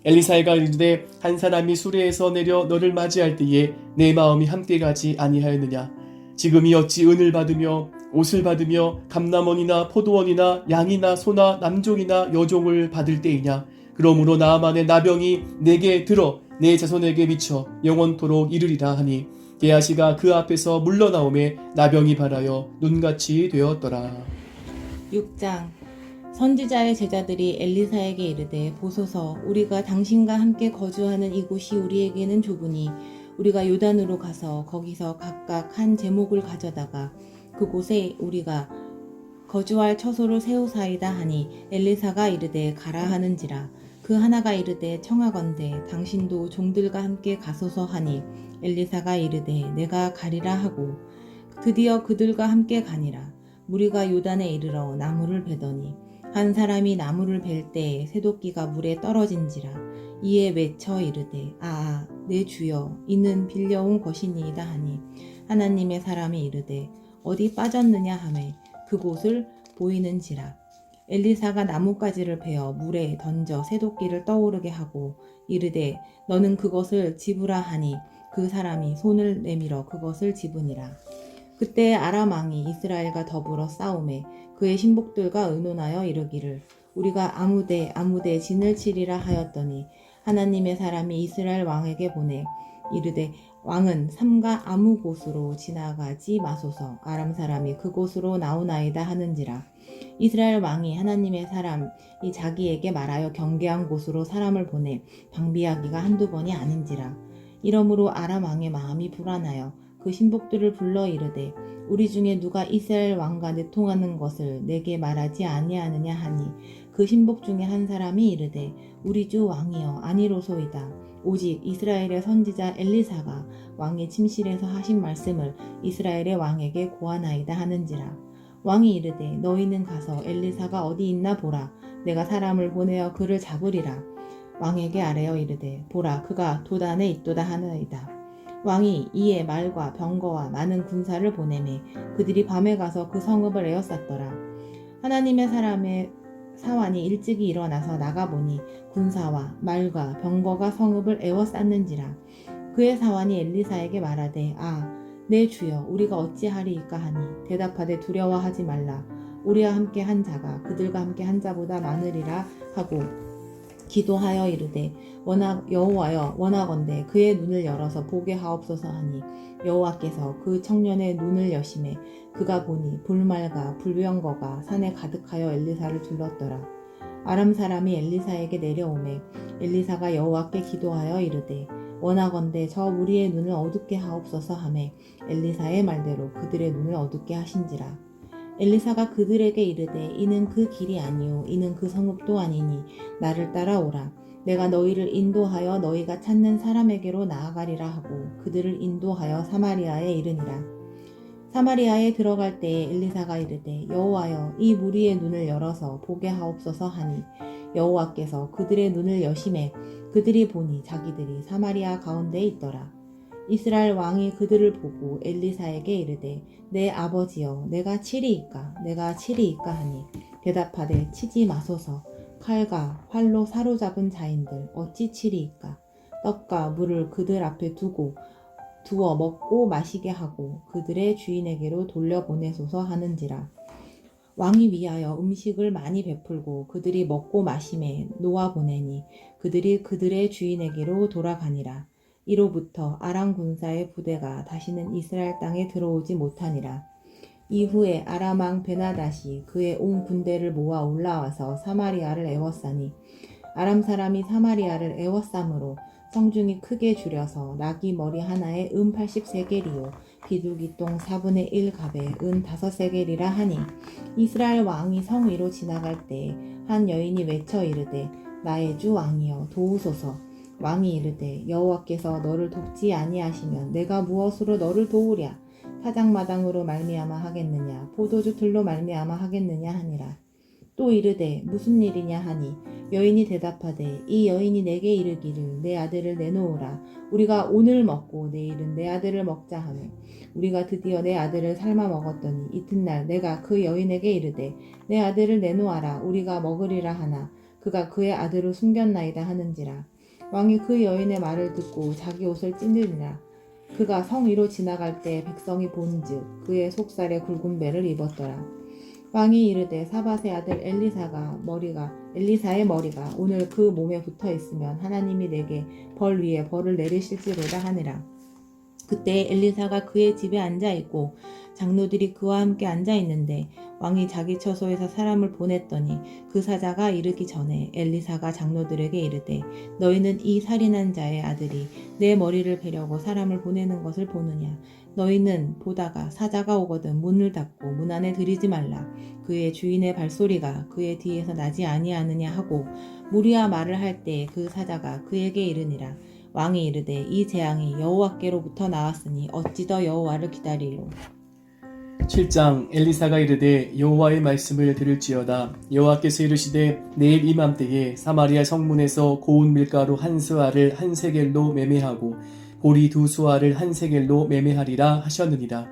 Speaker 1: 엘리사가 이르되 한 사람이 수레에서 내려 너를 맞이할 때에 내 마음이 함께 가지 아니하였느냐. 지금이 어찌 은을 받으며 옷을 받으며 감남원이나 포도원이나 양이나 소나 남종이나 여종을 받을 때이냐. 그러므로 나아만의 나병이 내게 들어 내 자손에게 미쳐 영원토록 이르리라 하니 게하시가 그 앞에서 물러나오매 나병이 발하여 눈같이 되었더라.
Speaker 2: 6장. 선지자의 제자들이 엘리사에게 이르되 보소서 우리가 당신과 함께 거주하는 이곳이 우리에게는 좁으니 우리가 요단으로 가서 거기서 각각 한 제목을 가져다가 그곳에 우리가 거주할 처소를 세우사이다 하니 엘리사가 이르되 가라 하는지라. 그 하나가 이르되 청하건대 당신도 종들과 함께 가소서 하니 엘리사가 이르되 내가 가리라 하고 드디어 그들과 함께 가니라. 무리가 요단에 이르러 나무를 베더니 한 사람이 나무를 벨 때에 새도끼가 물에 떨어진지라. 이에 외쳐 이르되 내 주여 이는 빌려온 것이니이다 하니 하나님의 사람이 이르되 어디 빠졌느냐 하매 그곳을 보이는지라. 엘리사가 나뭇가지를 베어 물에 던져 새도끼를 떠오르게 하고 이르되 너는 그것을 집으라 하니 그 사람이 손을 내밀어 그것을 집으니라. 그때 아람 왕이 이스라엘과 더불어 싸우매 그의 신복들과 의논하여 이르기를 우리가 아무데 진을 치리라 하였더니 하나님의 사람이 이스라엘 왕에게 보내 이르되 왕은 삼가 아무 곳으로 지나가지 마소서. 아람 사람이 그곳으로 나오나이다 하는지라. 이스라엘 왕이 하나님의 사람이 자기에게 말하여 경계한 곳으로 사람을 보내 방비하기가 한두 번이 아닌지라. 이러므로 아람 왕의 마음이 불안하여 그 신복들을 불러 이르되 우리 중에 누가 이스라엘 왕과 내통하는 것을 내게 말하지 아니하느냐 하니 그 신복 중에 한 사람이 이르되 우리 주 왕이여 아니로소이다. 오직 이스라엘의 선지자 엘리사가 왕의 침실에서 하신 말씀을 이스라엘의 왕에게 고하나이다 하는지라. 왕이 이르되 너희는 가서 엘리사가 어디 있나 보라. 내가 사람을 보내어 그를 잡으리라. 왕에게 아뢰어 이르되 보라 그가 도단에 있도다 하나이다. 왕이 이에 말과 병거와 많은 군사를 보내매 그들이 밤에 가서 그 성읍을 에워쌌더라. 하나님의 사람의 사환이 일찍이 일어나서 나가보니 군사와 말과 병거가 성읍을 에워쌌는지라. 그의 사환이 엘리사에게 말하되 내 주여 우리가 어찌하리이까 하니 대답하되 두려워하지 말라. 우리와 함께 한 자가 그들과 함께 한 자보다 많으리라 하고 기도하여 이르되 여호와여 원하건대 그의 눈을 열어서 보게 하옵소서 하니 여호와께서 그 청년의 눈을 여심해 그가 보니 불말과 불병거가 산에 가득하여 엘리사를 둘렀더라. 아람 사람이 엘리사에게 내려오매 엘리사가 여호와께 기도하여 이르되 원하건대 저 우리의 눈을 어둡게 하옵소서 하매 엘리사의 말대로 그들의 눈을 어둡게 하신지라. 엘리사가 그들에게 이르되 이는 그 길이 아니요 이는 그 성읍도 아니니 나를 따라오라. 내가 너희를 인도하여 너희가 찾는 사람에게로 나아가리라 하고 그들을 인도하여 사마리아에 이르니라. 사마리아에 들어갈 때에 엘리사가 이르되 여호와여 이 무리의 눈을 열어서 보게 하옵소서 하니 여호와께서 그들의 눈을 여심해 그들이 보니 자기들이 사마리아 가운데에 있더라. 이스라엘 왕이 그들을 보고 엘리사에게 이르되 내 아버지여 내가 치리이까 하니 대답하되 치지 마소서. 칼과 활로 사로잡은 자인들 어찌 치리이까. 떡과 물을 그들 앞에 두어 먹고 마시게 하고 그들의 주인에게로 돌려보내소서 하는지라. 왕이 위하여 음식을 많이 베풀고 그들이 먹고 마심에 놓아보내니 그들이 그들의 주인에게로 돌아가니라. 이로부터 아람 군사의 부대가 다시는 이스라엘 땅에 들어오지 못하니라. 이후에 아람 왕 베나닷이 그의 온 군대를 모아 올라와서 사마리아를 에워싸니 아람 사람이 사마리아를 에워싸므로 성중이 크게 줄여서 나귀 머리 하나에 80세겔이요 비둘기 똥 4분의 1갑에 5세겔이라 하니 이스라엘 왕이 성 위로 지나갈 때에 한 여인이 외쳐 이르되 나의 주 왕이여 도우소서. 왕이 이르되 여호와께서 너를 돕지 아니하시면 내가 무엇으로 너를 도우랴. 타작마당으로 말미암아 하겠느냐 포도주 틀로 말미암아 하겠느냐 하니라. 또 이르되 무슨 일이냐 하니 여인이 대답하되 이 여인이 내게 이르기를 내 아들을 내놓으라. 우리가 오늘 먹고 내일은 내 아들을 먹자 하매 우리가 드디어 내 아들을 삶아 먹었더니 이튿날 내가 그 여인에게 이르되 내 아들을 내놓아라. 우리가 먹으리라 하나 그가 그의 아들을 숨겼나이다 하는지라. 왕이 그 여인의 말을 듣고 자기 옷을 찢으니라. 그가 성 위로 지나갈 때 백성이 본즉 그의 속살에 굵은 배를 입었더라. 왕이 이르되 사밧의 아들 엘리사의 머리가 오늘 그 몸에 붙어 있으면 하나님이 내게 벌 위에 벌을 내리실지로다 하니라. 그때 엘리사가 그의 집에 앉아 있고 장로들이 그와 함께 앉아 있는데 왕이 자기 처소에서 사람을 보냈더니 그 사자가 이르기 전에 엘리사가 장로들에게 이르되 너희는 이 살인한 자의 아들이 내 머리를 베려고 사람을 보내는 것을 보느냐. 너희는 보다가 사자가 오거든 문을 닫고 문 안에 들이지 말라. 그의 주인의 발소리가 그의 뒤에서 나지 아니하느냐 하고 무리와 말을 할 때 그 사자가 그에게 이르니라. 왕이 이르되 이 재앙이 여호와께로부터 나왔으니 어찌 더 여호와를 기다리요.
Speaker 1: 7장 엘리사가 이르되 여호와의 말씀을 들을지어다. 여호와께서 이르시되 내일 이맘때에 사마리아 성문에서 고운 밀가루 한 스와를 한 세겔로 매매하고 보리 두 수아를 한 세겔로 매매하리라 하셨느니라.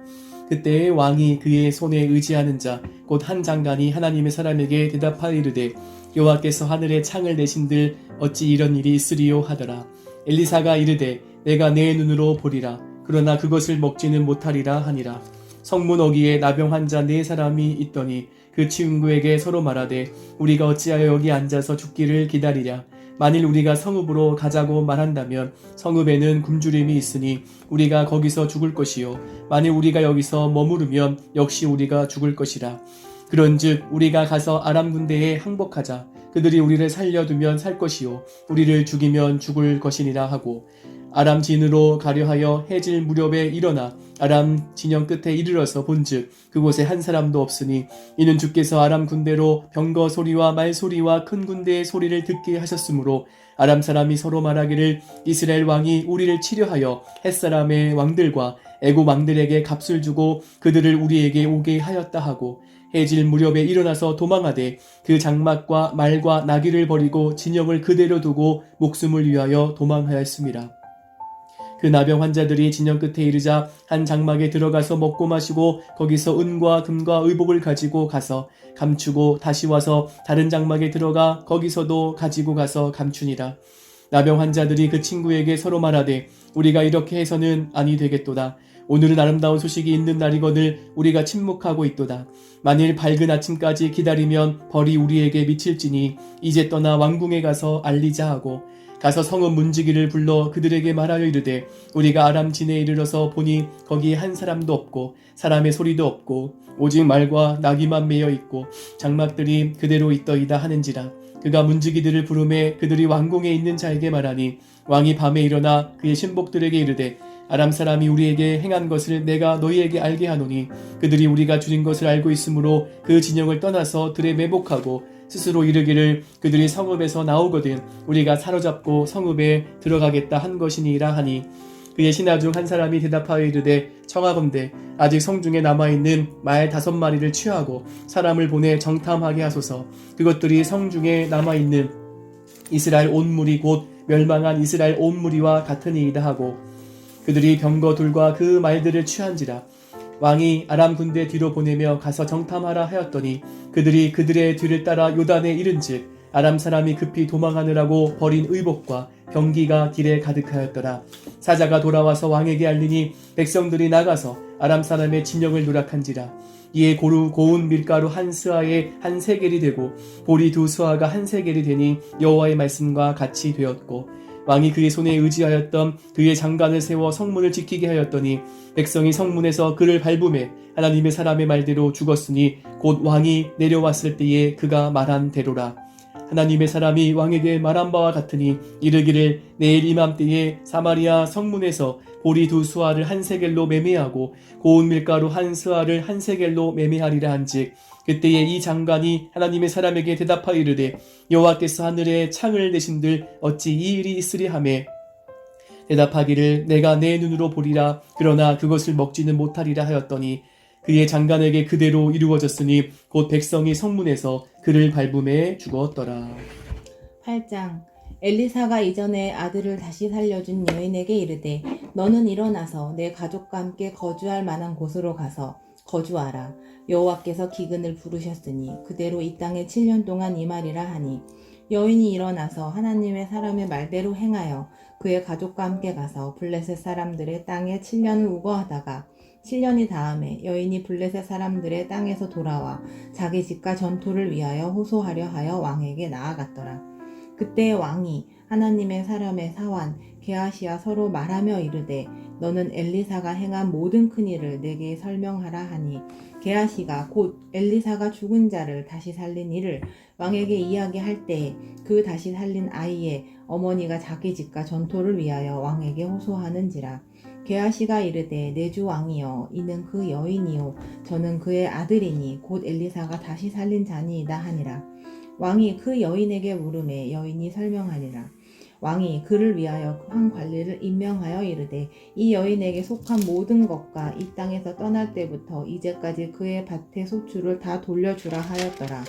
Speaker 1: 그때 왕이 그의 손에 의지하는 자 곧 한 장관이 하나님의 사람에게 대답하여 이르되 여호와께서 하늘에 창을 내신들 어찌 이런 일이 있으리요 하더라. 엘리사가 이르되 내가 내 눈으로 보리라. 그러나 그것을 먹지는 못하리라 하니라. 성문 어귀에 나병 환자 4사람이 있더니 그 친구에게 서로 말하되 우리가 어찌하여 여기 앉아서 죽기를 기다리랴. 만일 우리가 성읍으로 가자고 말한다면 성읍에는 굶주림이 있으니 우리가 거기서 죽을 것이요 만일 우리가 여기서 머무르면 역시 우리가 죽을 것이라. 그런즉 우리가 가서 아람 군대에 항복하자. 그들이 우리를 살려두면 살 것이요 우리를 죽이면 죽을 것이니라 하고 아람 진으로 가려 하여 해질 무렵에 일어나 아람 진영 끝에 이르러서 본즉 그곳에 한 사람도 없으니 이는 주께서 아람 군대로 병거 소리와 말 소리와 큰 군대의 소리를 듣게 하셨으므로 아람 사람이 서로 말하기를 이스라엘 왕이 우리를 치려하여 햇사람의 왕들과 애굽 왕들에게 값을 주고 그들을 우리에게 오게 하였다 하고 해질 무렵에 일어나서 도망하되 그 장막과 말과 나귀를 버리고 진영을 그대로 두고 목숨을 위하여 도망하였습니다. 그 나병 환자들이 진영 끝에 이르자 한 장막에 들어가서 먹고 마시고 거기서 은과 금과 의복을 가지고 가서 감추고 다시 와서 다른 장막에 들어가 거기서도 가지고 가서 감추니라. 나병 환자들이 그 친구에게 서로 말하되 우리가 이렇게 해서는 아니 되겠도다. 오늘은 아름다운 소식이 있는 날이거늘 우리가 침묵하고 있도다. 만일 밝은 아침까지 기다리면 벌이 우리에게 미칠지니 이제 떠나 왕궁에 가서 알리자 하고 가서 성읍 문지기를 불러 그들에게 말하여 이르되 우리가 아람 진에 이르러서 보니 거기 한 사람도 없고 사람의 소리도 없고 오직 말과 나귀만 매여 있고 장막들이 그대로 있더이다 하는지라. 그가 문지기들을 부르매 그들이 왕궁에 있는 자에게 말하니 왕이 밤에 일어나 그의 신복들에게 이르되 아람 사람이 우리에게 행한 것을 내가 너희에게 알게 하노니 그들이 우리가 줄인 것을 알고 있으므로 그 진영을 떠나서 들에 매복하고 스스로 이르기를 그들이 성읍에서 나오거든 우리가 사로잡고 성읍에 들어가겠다 한 것이니라 하니 그의 신하 중 한 사람이 대답하여 이르되 청하건대 아직 성중에 남아있는 말 5마리를 취하고 사람을 보내 정탐하게 하소서. 그것들이 성중에 남아있는 이스라엘 온 무리 곧 멸망한 이스라엘 온 무리와 같으니이다 하고 그들이 병거 둘과 그 말들을 취한지라. 왕이 아람 군대 뒤로 보내며 가서 정탐하라 하였더니 그들이 그들의 뒤를 따라 요단에 이른즉 아람 사람이 급히 도망하느라고 버린 의복과 병기가 길에 가득하였더라. 사자가 돌아와서 왕에게 알리니 백성들이 나가서 아람 사람의 진영을 누락한지라. 이에 고운 밀가루 한 스아에 한 세겔이 되고 보리 2스아가 한 세겔이 되니 여호와의 말씀과 같이 되었고 왕이 그의 손에 의지하였던 그의 장관을 세워 성문을 지키게 하였더니 백성이 성문에서 그를 밟음에 하나님의 사람의 말대로 죽었으니 곧 왕이 내려왔을 때에 그가 말한 대로라. 하나님의 사람이 왕에게 말한 바와 같으니 이르기를 내일 이맘때에 사마리아 성문에서 보리 2스아를 한 세겔로 매매하고 고운 밀가루 한 스아를 한 세겔로 매매하리라 한즉 그때에 이 장관이 하나님의 사람에게 대답하여 이르되 여호와께서 하늘에 창을 내신들 어찌 이 일이 있으리 하매 대답하기를 내가 내 눈으로 보리라. 그러나 그것을 먹지는 못하리라 하였더니 그의 장관에게 그대로 이루어졌으니 곧 백성이 성문에서 그를 밟음에 죽었더라.
Speaker 2: 8장. 엘리사가 이전에 아들을 다시 살려준 여인에게 이르되 너는 일어나서 내 가족과 함께 거주할 만한 곳으로 가서 거주하라. 여호와께서 기근을 부르셨으니 그대로 이 땅에 7년 동안 임하리라 하니 여인이 일어나서 하나님의 사람의 말대로 행하여 그의 가족과 함께 가서 블레셋 사람들의 땅에 7년을 우거하다가 7년이 다음에 여인이 블레셋 사람들의 땅에서 돌아와 자기 집과 전토를 위하여 호소하려 하여 왕에게 나아갔더라. 그때 왕이 하나님의 사람의 사환 게하시와 서로 말하며 이르되 너는 엘리사가 행한 모든 큰 일을 내게 설명하라 하니 게하시가 곧 엘리사가 죽은 자를 다시 살린 일을 왕에게 이야기할 때에 그 다시 살린 아이의 어머니가 자기 집과 전토를 위하여 왕에게 호소하는지라. 게하시가 이르되 내 주 왕이여 이는 그 여인이요 저는 그의 아들이니 곧 엘리사가 다시 살린 자니이다 하니라. 왕이 그 여인에게 물음에 여인이 설명하니라. 왕이 그를 위하여 한 관리를 임명하여 이르되 이 여인에게 속한 모든 것과 이 땅에서 떠날 때부터 이제까지 그의 밭의 소출을 다 돌려주라 하였더라.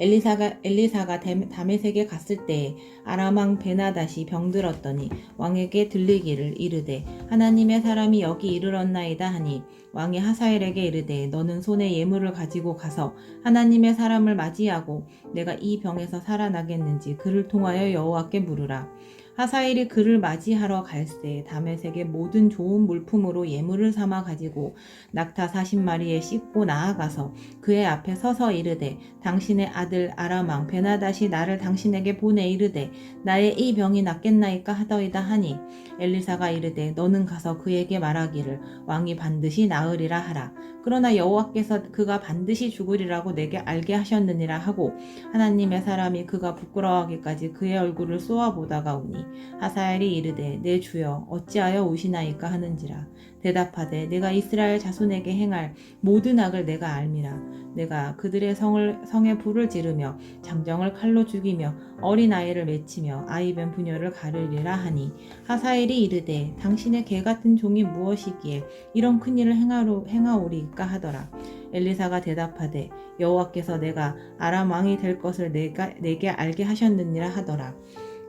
Speaker 2: 엘리사가 다메섹에 갔을 때에 아람 왕 베나닷이 병들었더니 왕에게 들리기를 이르되 하나님의 사람이 여기 이르렀나이다 하니 왕이 하사엘에게 이르되 너는 손에 예물을 가지고 가서 하나님의 사람을 맞이하고 내가 이 병에서 살아나겠는지 그를 통하여 여호와께 물으라. 하사엘이 그를 맞이하러 갈새 다메섹의 모든 좋은 물품으로 예물을 삼아 가지고 낙타 40마리에 싣고 나아가서 그의 앞에 서서 이르되 당신의 아들 아람 왕 베나닷이 나를 당신에게 보내 이르되 나의 이 병이 낫겠나이까 하더이다 하니 엘리사가 이르되 너는 가서 그에게 말하기를 왕이 반드시 나으리라 하라. 그러나 여호와께서 그가 반드시 죽으리라고 내게 알게 하셨느니라 하고 하나님의 사람이 그가 부끄러워하기까지 그의 얼굴을 쏘아보다가 오니 하사엘이 이르되 내 주여 어찌하여 우시나이까 하는지라. 대답하되 내가 이스라엘 자손에게 행할 모든 악을 내가 알미라. 내가 그들의 성에 불을 지르며 장정을 칼로 죽이며 어린아이를 맺히며 아이벤 부녀를 가르리라 하니 하사엘이 이르되 당신의 개같은 종이 무엇이기에 이런 큰일을 행하오리이까 하더라. 엘리사가 대답하되 여호와께서 내가 아람 왕이 될 것을 내게 알게 하셨느니라 하더라.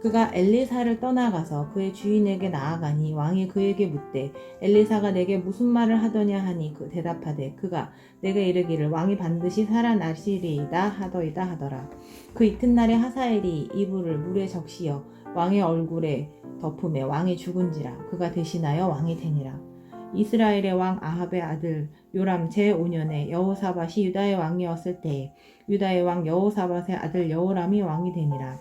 Speaker 2: 그가 엘리사를 떠나가서 그의 주인에게 나아가니 왕이 그에게 묻되 엘리사가 내게 무슨 말을 하더냐 하니 그 대답하되 그가 내게 이르기를 왕이 반드시 살아나시리이다 하더이다 하더라. 그 이튿날에 하사엘이 이불을 물에 적시어 왕의 얼굴에 덮음에 왕이 죽은지라. 그가 대신하여 왕이 되니라. 이스라엘의 왕 아합의 아들 요람 제5년에 여호사밧이 유다의 왕이었을 때에 유다의 왕 여호사밧의 아들 여호람이 왕이 되니라.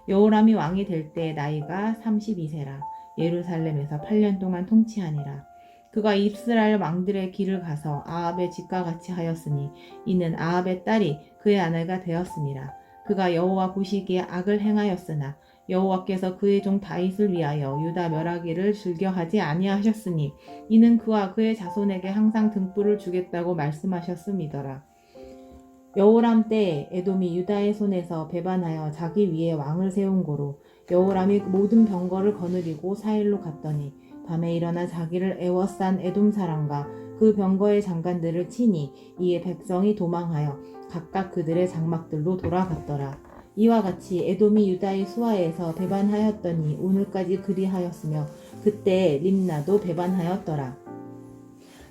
Speaker 2: 여호람이 왕이 될 때 나이가 32세라. 예루살렘에서 8년 동안 통치하니라. 그가 이스라엘 왕들의 길을 가서 아합의 집과 같이 하였으니 이는 아합의 딸이 그의 아내가 되었습니다. 그가 여호와 보시기에 악을 행하였으나 여호와께서 그의 종 다윗을 위하여 유다 멸하기를 즐겨하지 아니하셨으니 이는 그와 그의 자손에게 항상 등불을 주겠다고 말씀하셨음이더라. 여호람 때에 에돔이 유다의 손에서 배반하여 자기 위에 왕을 세운 고로 여호람이 모든 병거를 거느리고 사일로 갔더니 밤에 일어나 자기를 애워싼 에돔 사람과 그 병거의 장관들을 치니 이에 백성이 도망하여 각각 그들의 장막들로 돌아갔더라. 이와 같이 에돔이 유다의 수하에서 배반하였더니 오늘까지 그리하였으며 그때 림나도 배반하였더라.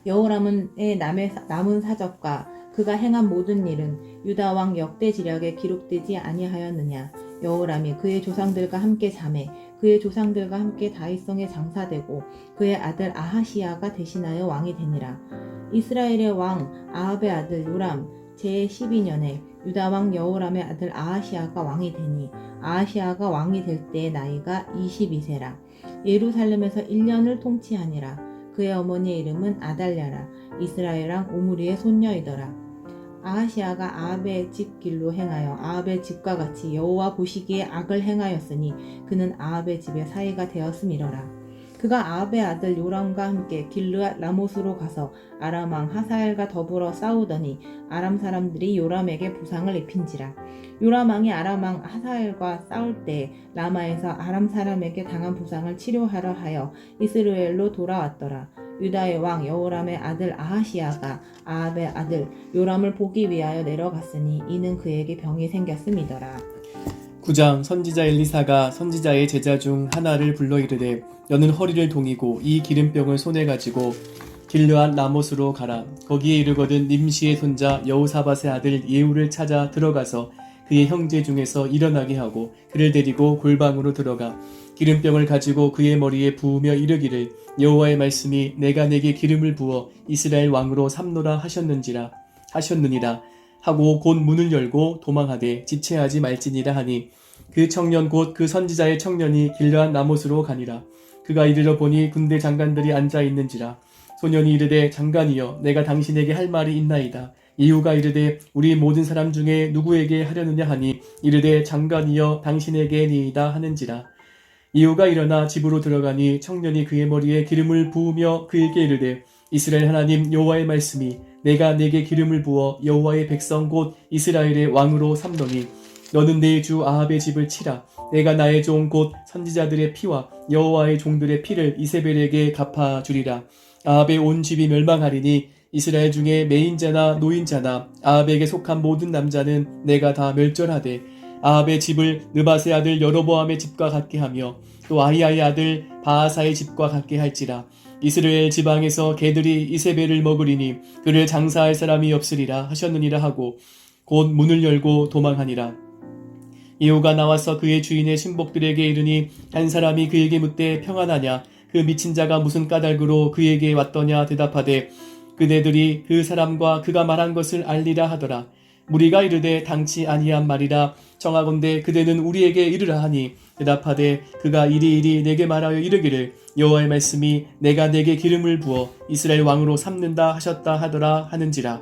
Speaker 2: 여호람의 남은 사적과 그가 행한 모든 일은 유다 왕 역대지략에 기록되지 아니하였느냐. 여호람이 그의 조상들과 함께 자매 그의 조상들과 함께 다윗성에 장사되고 그의 아들 아하시야가 대신하여 왕이 되니라. 이스라엘의 왕 아합의 아들 요람 제12년에 유다 왕 여호람의 아들 아하시야가 왕이 되니 아하시야가 왕이 될 때의 나이가 22세라. 예루살렘에서 1년을 통치하니라. 그의 어머니의 이름은 아달랴라. 이스라엘 왕 오므리의 손녀이더라. 아하시야가 아합의 집 길로 행하여 아합의 집과 같이 여호와 보시기에 악을 행하였으니 그는 아합의 집의 사이가 되었음이러라. 그가 아합의 아들 요람과 함께 길르앗 라못으로 가서 아람 왕 하사엘과 더불어 싸우더니 아람 사람들이 요람에게 부상을 입힌지라. 요람 왕이 아람 왕 하사엘과 싸울 때 라마에서 아람 사람에게 당한 부상을 치료하려 하여 이스라엘로 돌아왔더라. 유다의 왕 여호람의 아들 아하시야가 아합의 아들 요람을 보기 위하여 내려갔으니 이는 그에게 병이 생겼음이더라.
Speaker 1: 9장. 선지자 엘리사가 선지자의 제자 중 하나를 불러 이르되 너는 허리를 동이고 이 기름병을 손에 가지고 길르앗 라못으로 가라. 거기에 이르거든 nim시의 손자 여호사밧의 아들 예후를 찾아 들어가서 그의 형제 중에서 일어나게 하고 그를 데리고 골방으로 들어가 기름병을 가지고 그의 머리에 부으며 이르기를 여호와의 말씀이 내가 내게 기름을 부어 이스라엘 왕으로 삼노라 하셨느니라 하고 곧 문을 열고 도망하되 지체하지 말지니라 하니 그 청년 곧 그 선지자의 청년이 길르앗 라못으로 가니라. 그가 이르러 보니 군대 장관들이 앉아 있는지라. 소년이 이르되 장관이여 내가 당신에게 할 말이 있나이다. 예후가 이르되 우리 모든 사람 중에 누구에게 하려느냐 하니 이르되 장관이여 당신에게니이다 하는지라. 예후가 일어나 집으로 들어가니 청년이 그의 머리에 기름을 부으며 그에게 이르되 이스라엘 하나님 여호와의 말씀이 내가 내게 기름을 부어 여호와의 백성 곧 이스라엘의 왕으로 삼노니 너는 내 주 아합의 집을 치라. 내가 나의 종 곧 선지자들의 피와 여호와의 종들의 피를 이세벨에게 갚아주리라. 아합의 온 집이 멸망하리니 이스라엘 중에 매인자나 노인자나 아합에게 속한 모든 남자는 내가 다 멸절하되 아합의 집을 느밧의 아들 여로보암의 집과 같게 하며 또 아히야의 아들 바하사의 집과 같게 할지라. 이스라엘 지방에서 개들이 이세벨을 먹으리니 그를 장사할 사람이 없으리라 하셨느니라 하고 곧 문을 열고 도망하니라. 예후가 나와서 그의 주인의 신복들에게 이르니 한 사람이 그에게 묻되 평안하냐 그 미친 자가 무슨 까닭으로 그에게 왔더냐 대답하되 그대들이 그 사람과 그가 말한 것을 알리라 하더라. 무리가 이르되 당치 아니한 말이라. 청하건대 그대는 우리에게 이르라 하니 대답하되 그가 이리이리 내게 말하여 이르기를 여호와의 말씀이 내가 내게 기름을 부어 이스라엘 왕으로 삼는다 하셨다 하더라 하는지라.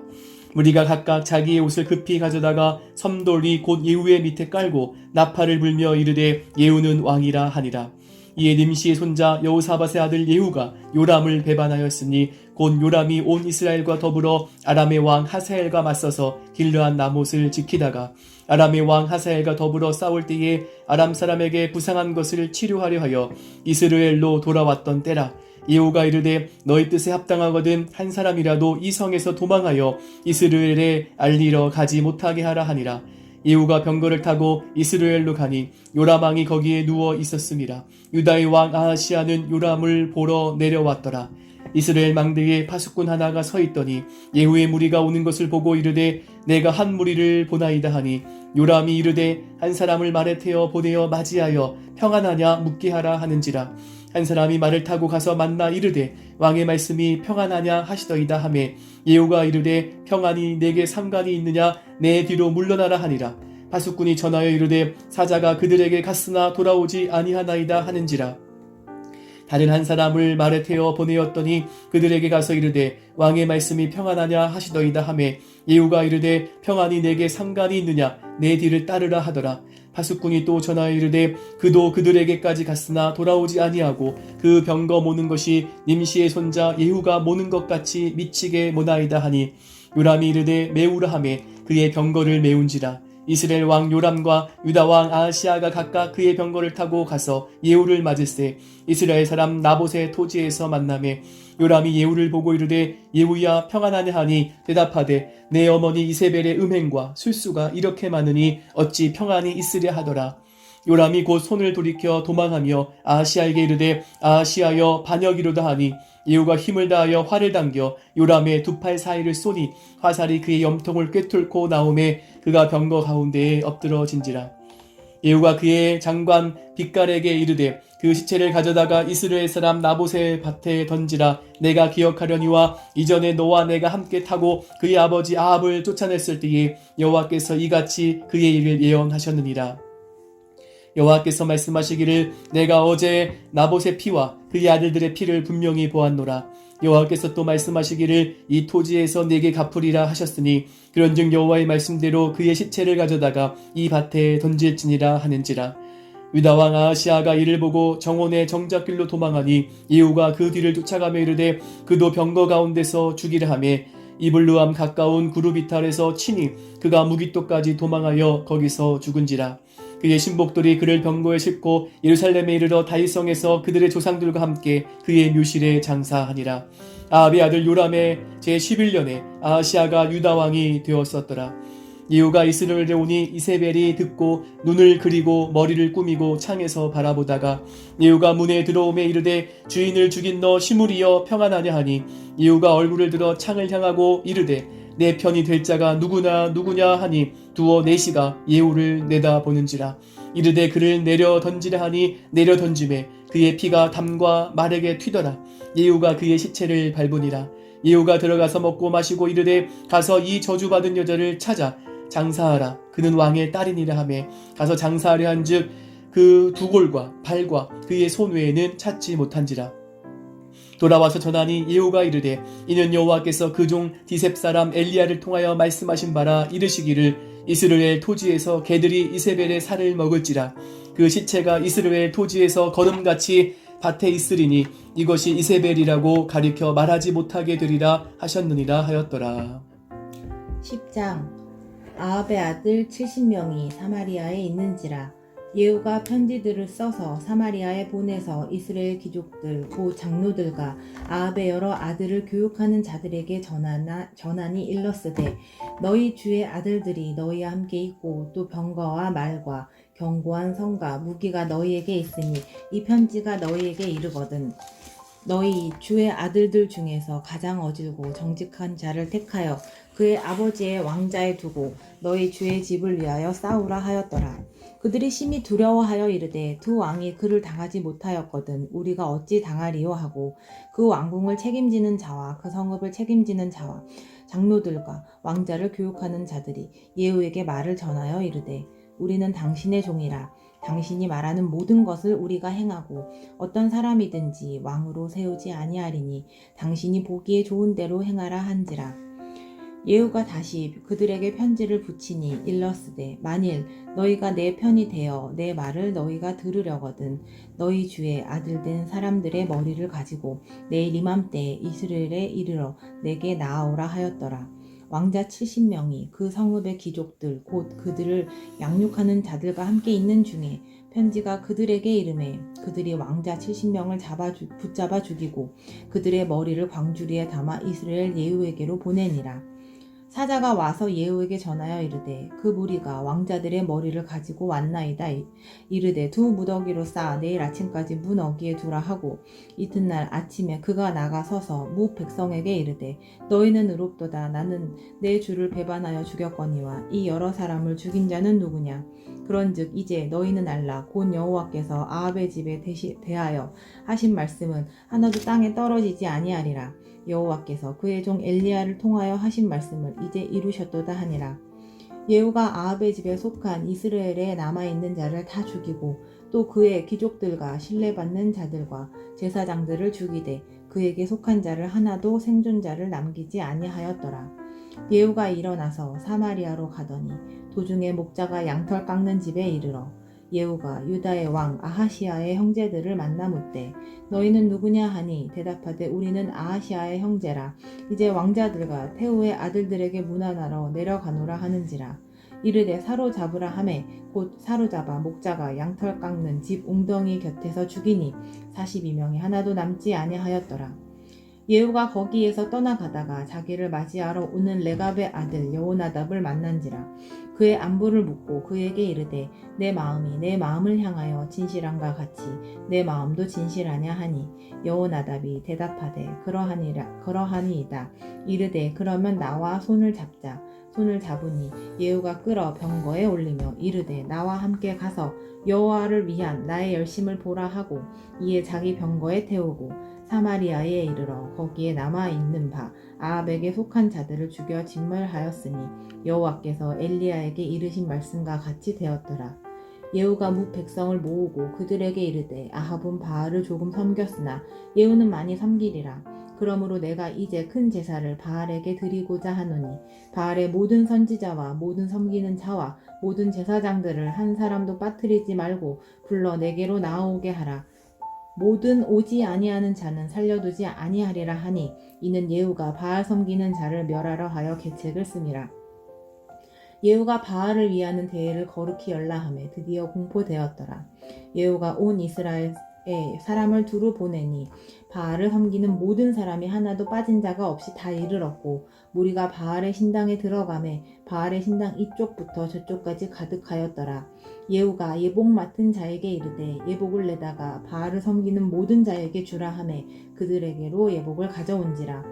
Speaker 1: 무리가 각각 자기의 옷을 급히 가져다가 섬돌이 곧 예후의 밑에 깔고 나팔을 불며 이르되 예후는 왕이라 하니라. 이에 nim시의 손자 여호사밧의 아들 예후가 요람을 배반하였으니 곧 요람이 온 이스라엘과 더불어 아람의 왕 하사엘과 맞서서 길르앗 라못을 지키다가 아람의 왕 하사엘과 더불어 싸울 때에 아람 사람에게 부상한 것을 치료하려 하여 이스라엘로 돌아왔던 때라. 예후가 이르되 너희 뜻에 합당하거든 한 사람이라도 이 성에서 도망하여 이스라엘에 알리러 가지 못하게 하라 하니라. 예후가 병거를 타고 이스라엘로 가니 요람 왕이 거기에 누워 있었음이라. 유다의 왕 아하시아는 요람을 보러 내려왔더라. 이스라엘 망대에 파수꾼 하나가 서 있더니 예후의 무리가 오는 것을 보고 이르되 내가 한 무리를 보나이다 하니 요람이 이르되 한 사람을 말에 태워 보내어 맞이하여 평안하냐 묻게 하라 하는지라. 한 사람이 말을 타고 가서 만나 이르되 왕의 말씀이 평안하냐 하시더이다 하매 예후가 이르되 평안이 내게 상관이 있느냐 내 뒤로 물러나라 하니라. 파수꾼이 전하여 이르되 사자가 그들에게 갔으나 돌아오지 아니하나이다 하는지라. 다른 한 사람을 말에 태워 보내었더니 그들에게 가서 이르되 왕의 말씀이 평안하냐 하시더이다 하매 예후가 이르되 평안이 내게 상관이 있느냐 내 뒤를 따르라 하더라. 파수꾼이 또 전하여 이르되 그도 그들에게까지 갔으나 돌아오지 아니하고 그 병거 모는 것이 nim시의 손자 예후가 모는 것 같이 미치게 모나이다 하니 요람이 이르되 메우라 하매 그의 병거를 메운지라. 이스라엘 왕 요람과 유다 왕 아하시아가 각각 그의 병거를 타고 가서 예후를 맞을세 이스라엘 사람 나봇의 토지에서 만나매 요람이 예후를 보고 이르되 예후야 평안하냐 하니 대답하되 내 어머니 이세벨의 음행과 술수가 이렇게 많으니 어찌 평안이 있으랴 하더라. 요람이 곧 손을 돌이켜 도망하며 아하시아에게 이르되 아하시아여 반역이로다 하니 예후가 힘을 다하여 활을 당겨 요람의 두 팔 사이를 쏘니 화살이 그의 염통을 꿰뚫고 나오매 그가 병거 가운데에 엎드러진지라. 예후가 그의 장관 빗갈에게 이르되 그 시체를 가져다가 이스라엘 사람 나봇의 밭에 던지라. 내가 기억하려니와 이전에 너와 내가 함께 타고 그의 아버지 아합을 쫓아냈을 때에 여호와께서 이같이 그의 일을 예언하셨느니라. 여호와께서 말씀하시기를 내가 어제 나봇의 피와 그의 아들들의 피를 분명히 보았노라. 여호와께서 또 말씀하시기를 이 토지에서 내게 갚으리라 하셨으니 그런즉 여호와의 말씀대로 그의 시체를 가져다가 이 밭에 던질지니라 하는지라. 유다 왕 아하시아가 이를 보고 정원의 정작길로 도망하니 예후가 그 뒤를 쫓아가며 이르되 그도 병거 가운데서 죽이라 하매 이블루암 가까운 구르비탈에서 치니 그가 무기토까지 도망하여 거기서 죽은지라. 그의 신복들이 그를 병거에 싣고 예루살렘에 이르러 다윗성에서 그들의 조상들과 함께 그의 묘실에 장사하니라. 아합의 아들 요람의 제11년에 아하시아가 유다 왕이 되었었더라. 예후가 이스라엘에 오니 이세벨이 듣고 눈을 그리고 머리를 꾸미고 창에서 바라보다가 예후가 문에 들어오매 이르되 주인을 죽인 너 시므리여 평안하냐 하니 예후가 얼굴을 들어 창을 향하고 이르되 내 편이 될 자가 누구냐 하니 두어 내시가 예후를 내다보는지라. 이르되 그를 내려 던지려 하니 내려 던짐에 그의 피가 담과 말에게 튀더라. 예후가 그의 시체를 밟으니라. 예후가 들어가서 먹고 마시고 이르되 가서 이 저주받은 여자를 찾아 장사하라. 그는 왕의 딸이니라 하매 가서 장사하려 한즉 그 두 골과 발과 그의 손 외에는 찾지 못한지라. 돌아와서 전하니 예후가 이르되 이는 여호와께서 그 종 디셉 사람 엘리야를 통하여 말씀하신 바라. 이르시기를 이스라엘 토지에서 개들이 이세벨의 살을 먹을지라. 그 시체가 이스라엘 토지에서 거름같이 밭에 있으리니 이것이 이세벨이라고 가리켜 말하지 못하게 되리라 하셨느니라 하였더라.
Speaker 2: 10장. 아합의 아들 70명이 사마리아에 있는지라. 예후가 편지들을 써서 사마리아에 보내서 이스라엘 귀족들 곧 장로들과 아합의 여러 아들을 교육하는 자들에게 전하니 일렀으되 너희 주의 아들들이 너희와 함께 있고 또 병거와 말과 견고한 성과 무기가 너희에게 있으니 이 편지가 너희에게 이르거든 너희 주의 아들들 중에서 가장 어질고 정직한 자를 택하여 그의 아버지의 왕자에 두고 너희 주의 집을 위하여 싸우라 하였더라. 그들이 심히 두려워하여 이르되 두 왕이 그를 당하지 못하였거든 우리가 어찌 당하리요 하고 그 왕궁을 책임지는 자와 그 성읍을 책임지는 자와 장로들과 왕자를 교육하는 자들이 예후에게 말을 전하여 이르되 우리는 당신의 종이라. 당신이 말하는 모든 것을 우리가 행하고 어떤 사람이든지 왕으로 세우지 아니하리니 당신이 보기에 좋은 대로 행하라 한지라. 예후가 다시 그들에게 편지를 붙이니 일렀으되 만일 너희가 내 편이 되어 내 말을 너희가 들으려거든 너희 주의 아들 된 사람들의 머리를 가지고 내일 이맘때에 이스라엘에 이르러 내게 나아오라 하였더라. 왕자 70명이 그 성읍의 귀족들 곧 그들을 양육하는 자들과 함께 있는 중에 편지가 그들에게 이르매 그들이 왕자 70명을 붙잡아 죽이고 그들의 머리를 광주리에 담아 이스라엘 예후에게로 보내니라. 사자가 와서 예후에게 전하여 이르되 그 무리가 왕자들의 머리를 가지고 왔나이다. 이르되 두 무더기로 쌓아 내일 아침까지 문 어귀에 두라 하고 이튿날 아침에 그가 나가 서서 무 백성에게 이르되 너희는 의롭도다. 나는 내 주를 배반하여 죽였거니와 이 여러 사람을 죽인 자는 누구냐. 그런즉 이제 너희는 알라. 곧 여호와께서 아합의 집에 대하여 하신 말씀은 하나도 땅에 떨어지지 아니하리라. 여호와께서 그의 종 엘리야를 통하여 하신 말씀을 이제 이루셨도다 하니라. 예후가 아합의 집에 속한 이스라엘에 남아있는 자를 다 죽이고 또 그의 귀족들과 신뢰받는 자들과 제사장들을 죽이되 그에게 속한 자를 하나도 생존자를 남기지 아니하였더라. 예후가 일어나서 사마리아로 가더니 도중에 목자가 양털 깎는 집에 이르러 예후가 유다의 왕 아하시아의 형제들을 만나 묻되 너희는 누구냐 하니 대답하되 우리는 아하시아의 형제라. 이제 왕자들과 태후의 아들들에게 문안하러 내려가노라 하는지라. 이르되 사로잡으라 하매 곧 사로잡아 목자가 양털 깎는 집 웅덩이 곁에서 죽이니 42명이 하나도 남지 아니하였더라. 예후가 거기에서 떠나가다가 자기를 맞이하러 오는 레갑의 아들 여호나답을 만난지라. 그의 안부를 묻고 그에게 이르되 내 마음이 내 마음을 향하여 진실함과 같이 내 마음도 진실하냐 하니 여호나답이 대답하되 그러하니이다. 이르되 그러면 나와 손을 잡자. 손을 잡으니 예후가 끌어 병거에 올리며 이르되 나와 함께 가서 여호와를 위한 나의 열심을 보라 하고 이에 자기 병거에 태우고 사마리아에 이르러 거기에 남아있는 바 아합에게 속한 자들을 죽여 진멸하였으니 여호와께서 엘리야에게 이르신 말씀과 같이 되었더라. 예후가 뭇 백성을 모으고 그들에게 이르되 아합은 바알을 조금 섬겼으나 예후는 많이 섬기리라. 그러므로 내가 이제 큰 제사를 바알에게 드리고자 하노니 바알의 모든 선지자와 모든 섬기는 자와 모든 제사장들을 한 사람도 빠뜨리지 말고 불러 내게로 나아오게 하라. 모든 오지 아니하는 자는 살려두지 아니하리라 하니 이는 예후가 바알 섬기는 자를 멸하려 하여 계책을 씀이라. 예후가 바알을 위하는 대회를 거룩히 열라 하매 드디어 공포되었더라. 예후가 온 이스라엘에 사람을 두루 보내니 바알을 섬기는 모든 사람이 하나도 빠진 자가 없이 다 이르렀고 무리가 바알의 신당에 들어가매 바알의 신당 이쪽부터 저쪽까지 가득하였더라. 예후가 예복 맡은 자에게 이르되 예복을 내다가 바알을 섬기는 모든 자에게 주라 하매 그들에게로 예복을 가져온지라.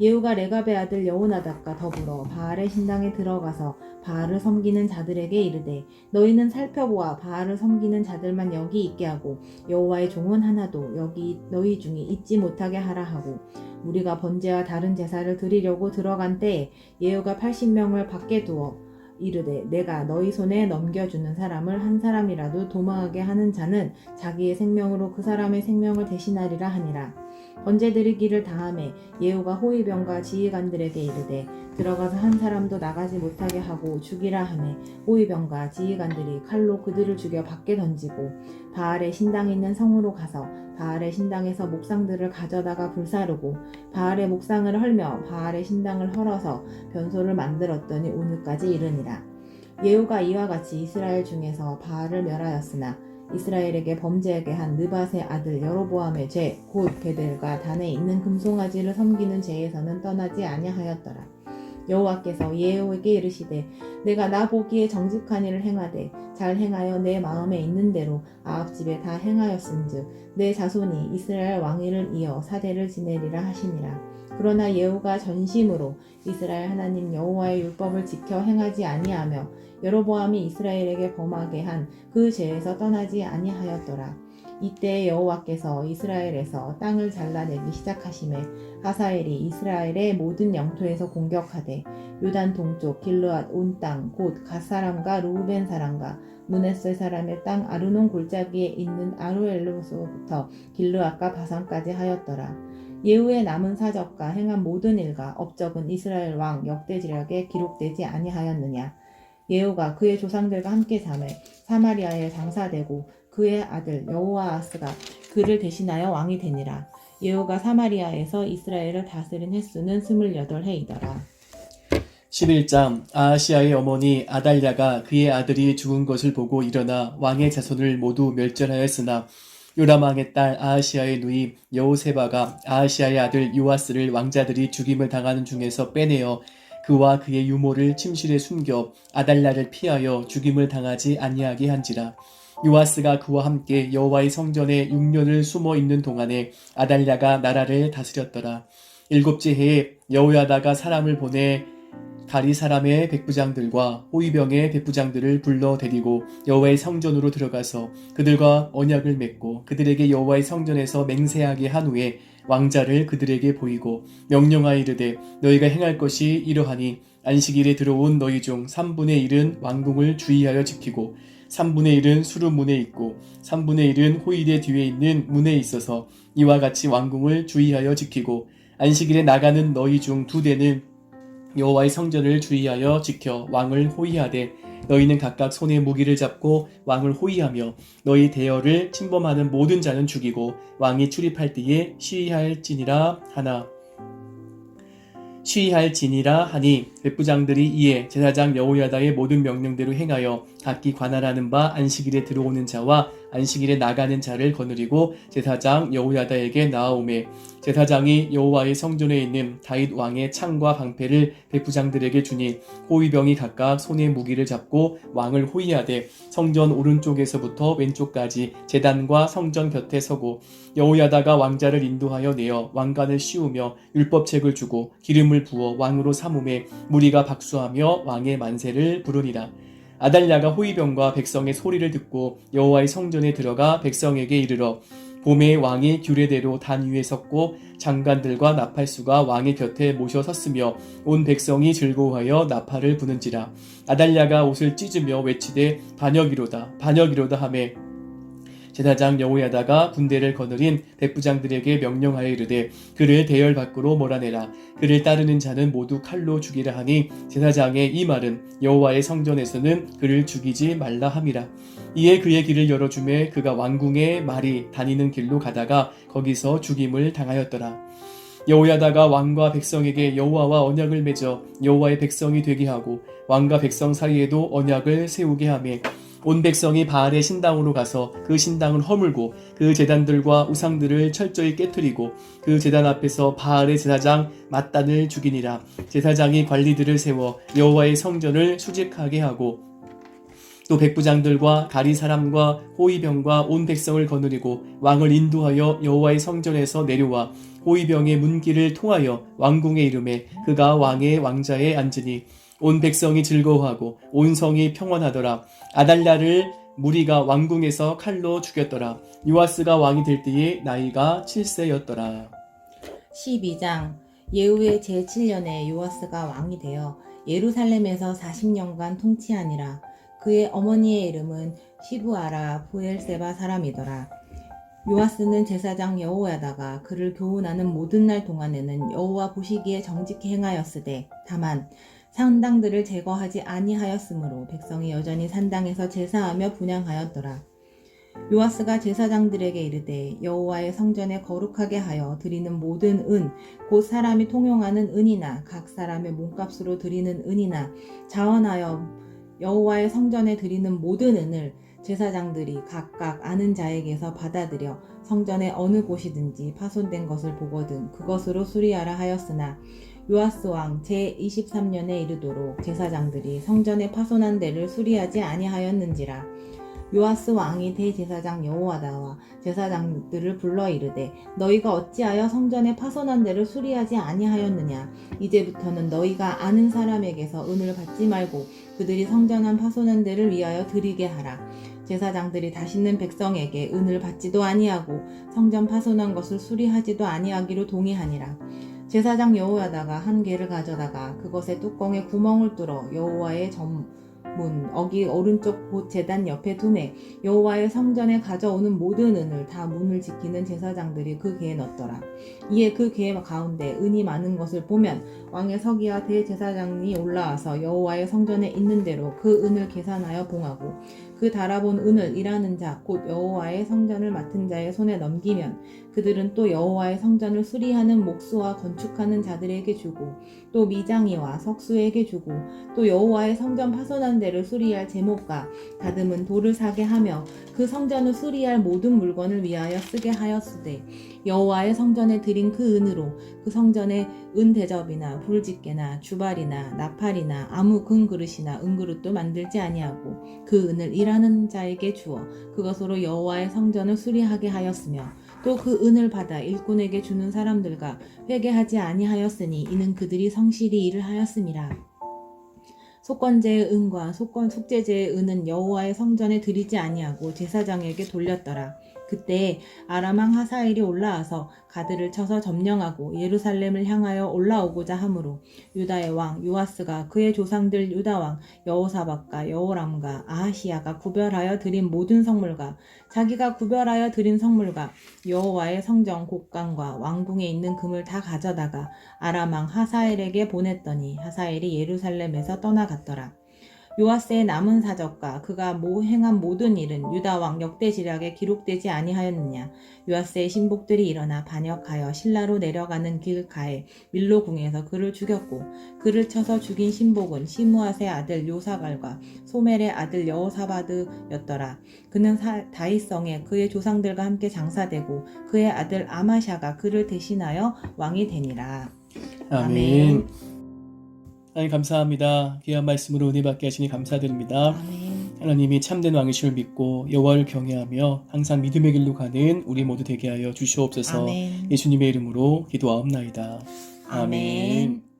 Speaker 2: 예후가 레갑의 아들 여호나답과 더불어 바알의 신당에 들어가서 바알을 섬기는 자들에게 이르되 너희는 살펴보아 바알을 섬기는 자들만 여기 있게 하고 여호와의 종은 하나도 여기 너희 중에 있지 못하게 하라 하고 무리가 번제와 다른 제사를 드리려고 들어간 때에 예후가 80명을 밖에 두어 이르되 내가 너희 손에 넘겨주는 사람을 한 사람이라도 도망하게 하는 자는 자기의 생명으로 그 사람의 생명을 대신하리라 하니라. 번제 드리기를 다하매 예후가 호위병과 지휘관들에게 이르되 들어가서 한 사람도 나가지 못하게 하고 죽이라 하매 호위병과 지휘관들이 칼로 그들을 죽여 밖에 던지고 바알의 신당에 있는 성으로 가서 바알의 신당에서 목상들을 가져다가 불사르고 바알의 목상을 헐며 바알의 신당을 헐어서 변소를 만들었더니 오늘까지 이르니라. 예후가 이와 같이 이스라엘 중에서 바알을 멸하였으나 이스라엘에게 범죄하게 한 느밧의 아들 여로보암의 죄 곧 베델과 단에 있는 금송아지를 섬기는 죄에서는 떠나지 아니하였더라. 여호와께서 예후에게 이르시되 내가 나 보기에 정직한 일을 행하되 잘 행하여 내 마음에 있는 대로 아합 집에 다 행하였은즉 내 자손이 이스라엘 왕위를 이어 사대를 지내리라 하시니라. 그러나 예후가 전심으로 이스라엘 하나님 여호와의 율법을 지켜 행하지 아니하며 여로보암이 이스라엘에게 범하게 한 그 죄에서 떠나지 아니하였더라. 이때 여호와께서 이스라엘에서 땅을 잘라내기 시작하심에 하사엘이 이스라엘의 모든 영토에서 공격하되 요단 동쪽 길르앗 온 땅 곧 갓 사람과 루우벤 사람과 므낫세 사람의 땅 아르논 골짜기에 있는 아루엘로서부터 길르앗과 바산까지 하였더라. 예후의 남은 사적과 행한 모든 일과 업적은 이스라엘 왕 역대지력에 기록되지 아니하였느냐. 예후가 그의 조상들과 함께 잠에 사마리아에 장사되고 그의 아들 여호아하스가 그를 대신하여 왕이 되니라. 예후가 사마리아에서 이스라엘을 다스린 횟수는 28해이더라.
Speaker 1: 11장 아하시아의 어머니 아달랴가 그의 아들이 죽은 것을 보고 일어나 왕의 자손을 모두 멸절하였으나 요람 왕의 딸 아하시아의 누이 여호세바가 아하시아의 아들 요아스를 왕자들이 죽임을 당하는 중에서 빼내어 그와 그의 유모를 침실에 숨겨 아달랴를 피하여 죽임을 당하지 아니하게 한지라. 요아스가 그와 함께 여호와의 성전에 6년을 숨어 있는 동안에 아달랴가 나라를 다스렸더라. 7째 해에 여호야다가 사람을 보내 가리 사람의 백부장들과 호위병의 백부장들을 불러 데리고 여호와의 성전으로 들어가서 그들과 언약을 맺고 그들에게 여호와의 성전에서 맹세하게 한 후에 왕자를 그들에게 보이고 명령하여 이르되 너희가 행할 것이 이러하니 안식일에 들어온 너희 중 3분의 1은 왕궁을 주의하여 지키고 3분의 1은 수루문에 있고 3분의 1은 호위대 뒤에 있는 문에 있어서 이와 같이 왕궁을 주의하여 지키고 안식일에 나가는 너희 중 2대는 여호와의 성전을 주의하여 지켜 왕을 호위하되 너희는 각각 손에 무기를 잡고 왕을 호위하며 너희 대열을 침범하는 모든 자는 죽이고 왕이 출입할 때에 시위할지니라 하니 백부장들이 이에 제사장 여호야다의 모든 명령대로 행하여 각기 관할하는 바 안식일에 들어오는 자와 안식일에 나가는 자를 거느리고 제사장 여호야다에게 나아오매 제사장이 여호와의 성전에 있는 다윗 왕의 창과 방패를 백부장들에게 주니 호위병이 각각 손에 무기를 잡고 왕을 호위하되 성전 오른쪽에서부터 왼쪽까지 제단과 성전 곁에 서고 여호야다가 왕자를 인도하여 내어 왕관을 씌우며 율법책을 주고 기름을 부어 왕으로 삼음에 무리가 박수하며 왕의 만세를 부르니라. 아달랴가 호위병과 백성의 소리를 듣고 여호와의 성전에 들어가 백성에게 이르러 봄에 왕이 규례대로 단 위에 섰고 장관들과 나팔수가 왕의 곁에 모셔 섰으며 온 백성이 즐거워하여 나팔을 부는지라. 아달랴가 옷을 찢으며 외치되 반역이로다 반역이로다 하매 제사장 여호야다가 군대를 거느린 백부장들에게 명령하여 이르되 그를 대열 밖으로 몰아내라. 그를 따르는 자는 모두 칼로 죽이라 하니 제사장의 이 말은 여호와의 성전에서는 그를 죽이지 말라 함이라. 이에 그의 길을 열어주매 그가 왕궁의 말이 다니는 길로 가다가 거기서 죽임을 당하였더라. 여호야다가 왕과 백성에게 여호와와 언약을 맺어 여호와의 백성이 되게 하고 왕과 백성 사이에도 언약을 세우게 하며 온 백성이 바알의 신당으로 가서 그 신당을 허물고 그 제단들과 우상들을 철저히 깨뜨리고 그 제단 앞에서 바알의 제사장 mat단을 죽이니라. 제사장이 관리들을 세워 여호와의 성전을 수직하게 하고 또 백부장들과 가리 사람과 호위병과 온 백성을 거느리고 왕을 인도하여 여호와의 성전에서 내려와 호위병의 문길을 통하여 왕궁에 이르매 그가 왕의 왕자에 앉으니 온 백성이 즐거워하고 온 성이 평안하더라. 아달랴를 무리가 왕궁에서 칼로 죽였더라. 요아스가 왕이 될 때에 나이가 7세였더라.
Speaker 2: 12장 예후의 제7년에 요아스가 왕이 되어 예루살렘에서 40년간 통치하니라. 그의 어머니의 이름은 시브아라 부엘세바 사람이더라. 요아스는 제사장 여호야다가 그를 교훈하는 모든 날 동안에는 여호와 보시기에 정직히 행하였으되 다만 산당들을 제거하지 아니하였으므로 백성이 여전히 산당에서 제사하며 분향하였더라. 요아스가 제사장들에게 이르되 여호와의 성전에 거룩하게 하여 드리는 모든 은 곧 사람이 통용하는 은이나 각 사람의 몸값으로 드리는 은이나 자원하여 여호와의 성전에 드리는 모든 은을 제사장들이 각각 아는 자에게서 받아들여 성전의 어느 곳이든지 파손된 것을 보거든 그것으로 수리하라 하였으나 요아스 왕 제23년에 이르도록 제사장들이 성전의 파손한 데를 수리하지 아니하였는지라. 요아스 왕이 대제사장 여호야다와 제사장들을 불러 이르되 너희가 어찌하여 성전의 파손한 데를 수리하지 아니하였느냐. 이제부터는 너희가 아는 사람에게서 은을 받지 말고 그들이 성전한 파손한 데를 위하여 드리게 하라. 제사장들이 다시는 백성에게 은을 받지도 아니하고 성전 파손한 것을 수리하지도 아니하기로 동의하니라. 제사장 여호야다가 한 개를 가져다가 그것의 뚜껑에 구멍을 뚫어 여호와의 문 어기 오른쪽 곧 제단 옆에 두매 여호와의 성전에 가져오는 모든 은을 다 문을 지키는 제사장들이 그 개에 넣었더라. 이에 그 개 가운데 은이 많은 것을 보면 왕의 서기와 대제사장이 올라와서 여호와의 성전에 있는 대로 그 은을 계산하여 봉하고 그 달아본 은을 일하는 자 곧 여호와의 성전을 맡은 자의 손에 넘기면 그들은 또 여호와의 성전을 수리하는 목수와 건축하는 자들에게 주고 또 미장이와 석수에게 주고 또 여호와의 성전 파손한 데를 수리할 제목과 다듬은 돌을 사게 하며 그 성전을 수리할 모든 물건을 위하여 쓰게 하였으되 여호와의 성전에 드린 그 은으로 그 성전에 은대접이나 불집게나 주발이나 나팔이나 아무 금그릇이나 은그릇도 만들지 아니하고 그 은을 일하는 자에게 주어 그것으로 여호와의 성전을 수리하게 하였으며 또 그 은을 받아 일꾼에게 주는 사람들과 회개하지 아니하였으니 이는 그들이 성실히 일을 하였음이라. 속건제의 은과 속죄제의 은은 여호와의 성전에 드리지 아니하고 제사장에게 돌렸더라. 그때 아람 왕 하사엘이 올라와서 가드를 쳐서 점령하고 예루살렘을 향하여 올라오고자 하므로 유다의 왕 요아스가 그의 조상들 유다 왕 여호사밧과 여호람과 아하시야가 구별하여 드린 모든 성물과 자기가 구별하여 드린 성물과 여호와의 성전 곡간과 왕궁에 있는 금을 다 가져다가 아람 왕 하사엘에게 보냈더니 하사엘이 예루살렘에서 떠나갔더라. 요아스의 남은 사적과 그가 행한 모든 일은 유다 왕 역대지략에 기록되지 아니하였느냐. 요아스의 신복들이 일어나 반역하여 실라로 내려가는 길가에 밀로궁에서 그를 죽였고 그를 쳐서 죽인 신복은 시므앗의 아들 요사갈과 소멜의 아들 여호사바드였더라. 그는 다윗성에 그의 조상들과 함께 장사되고 그의 아들 아마샤가 그를 대신하여 왕이 되니라.
Speaker 1: 아멘. 하나님 감사합니다. 귀한 말씀으로 은혜 받게 하시니 감사드립니다.
Speaker 2: 아멘.
Speaker 1: 하나님이 참된 왕이심을 믿고 여호와를 경외하며 항상 믿음의 길로 가는 우리 모두 되게 하여 주시옵소서.
Speaker 2: 아멘.
Speaker 1: 예수님의 이름으로 기도하옵나이다.
Speaker 2: 아멘.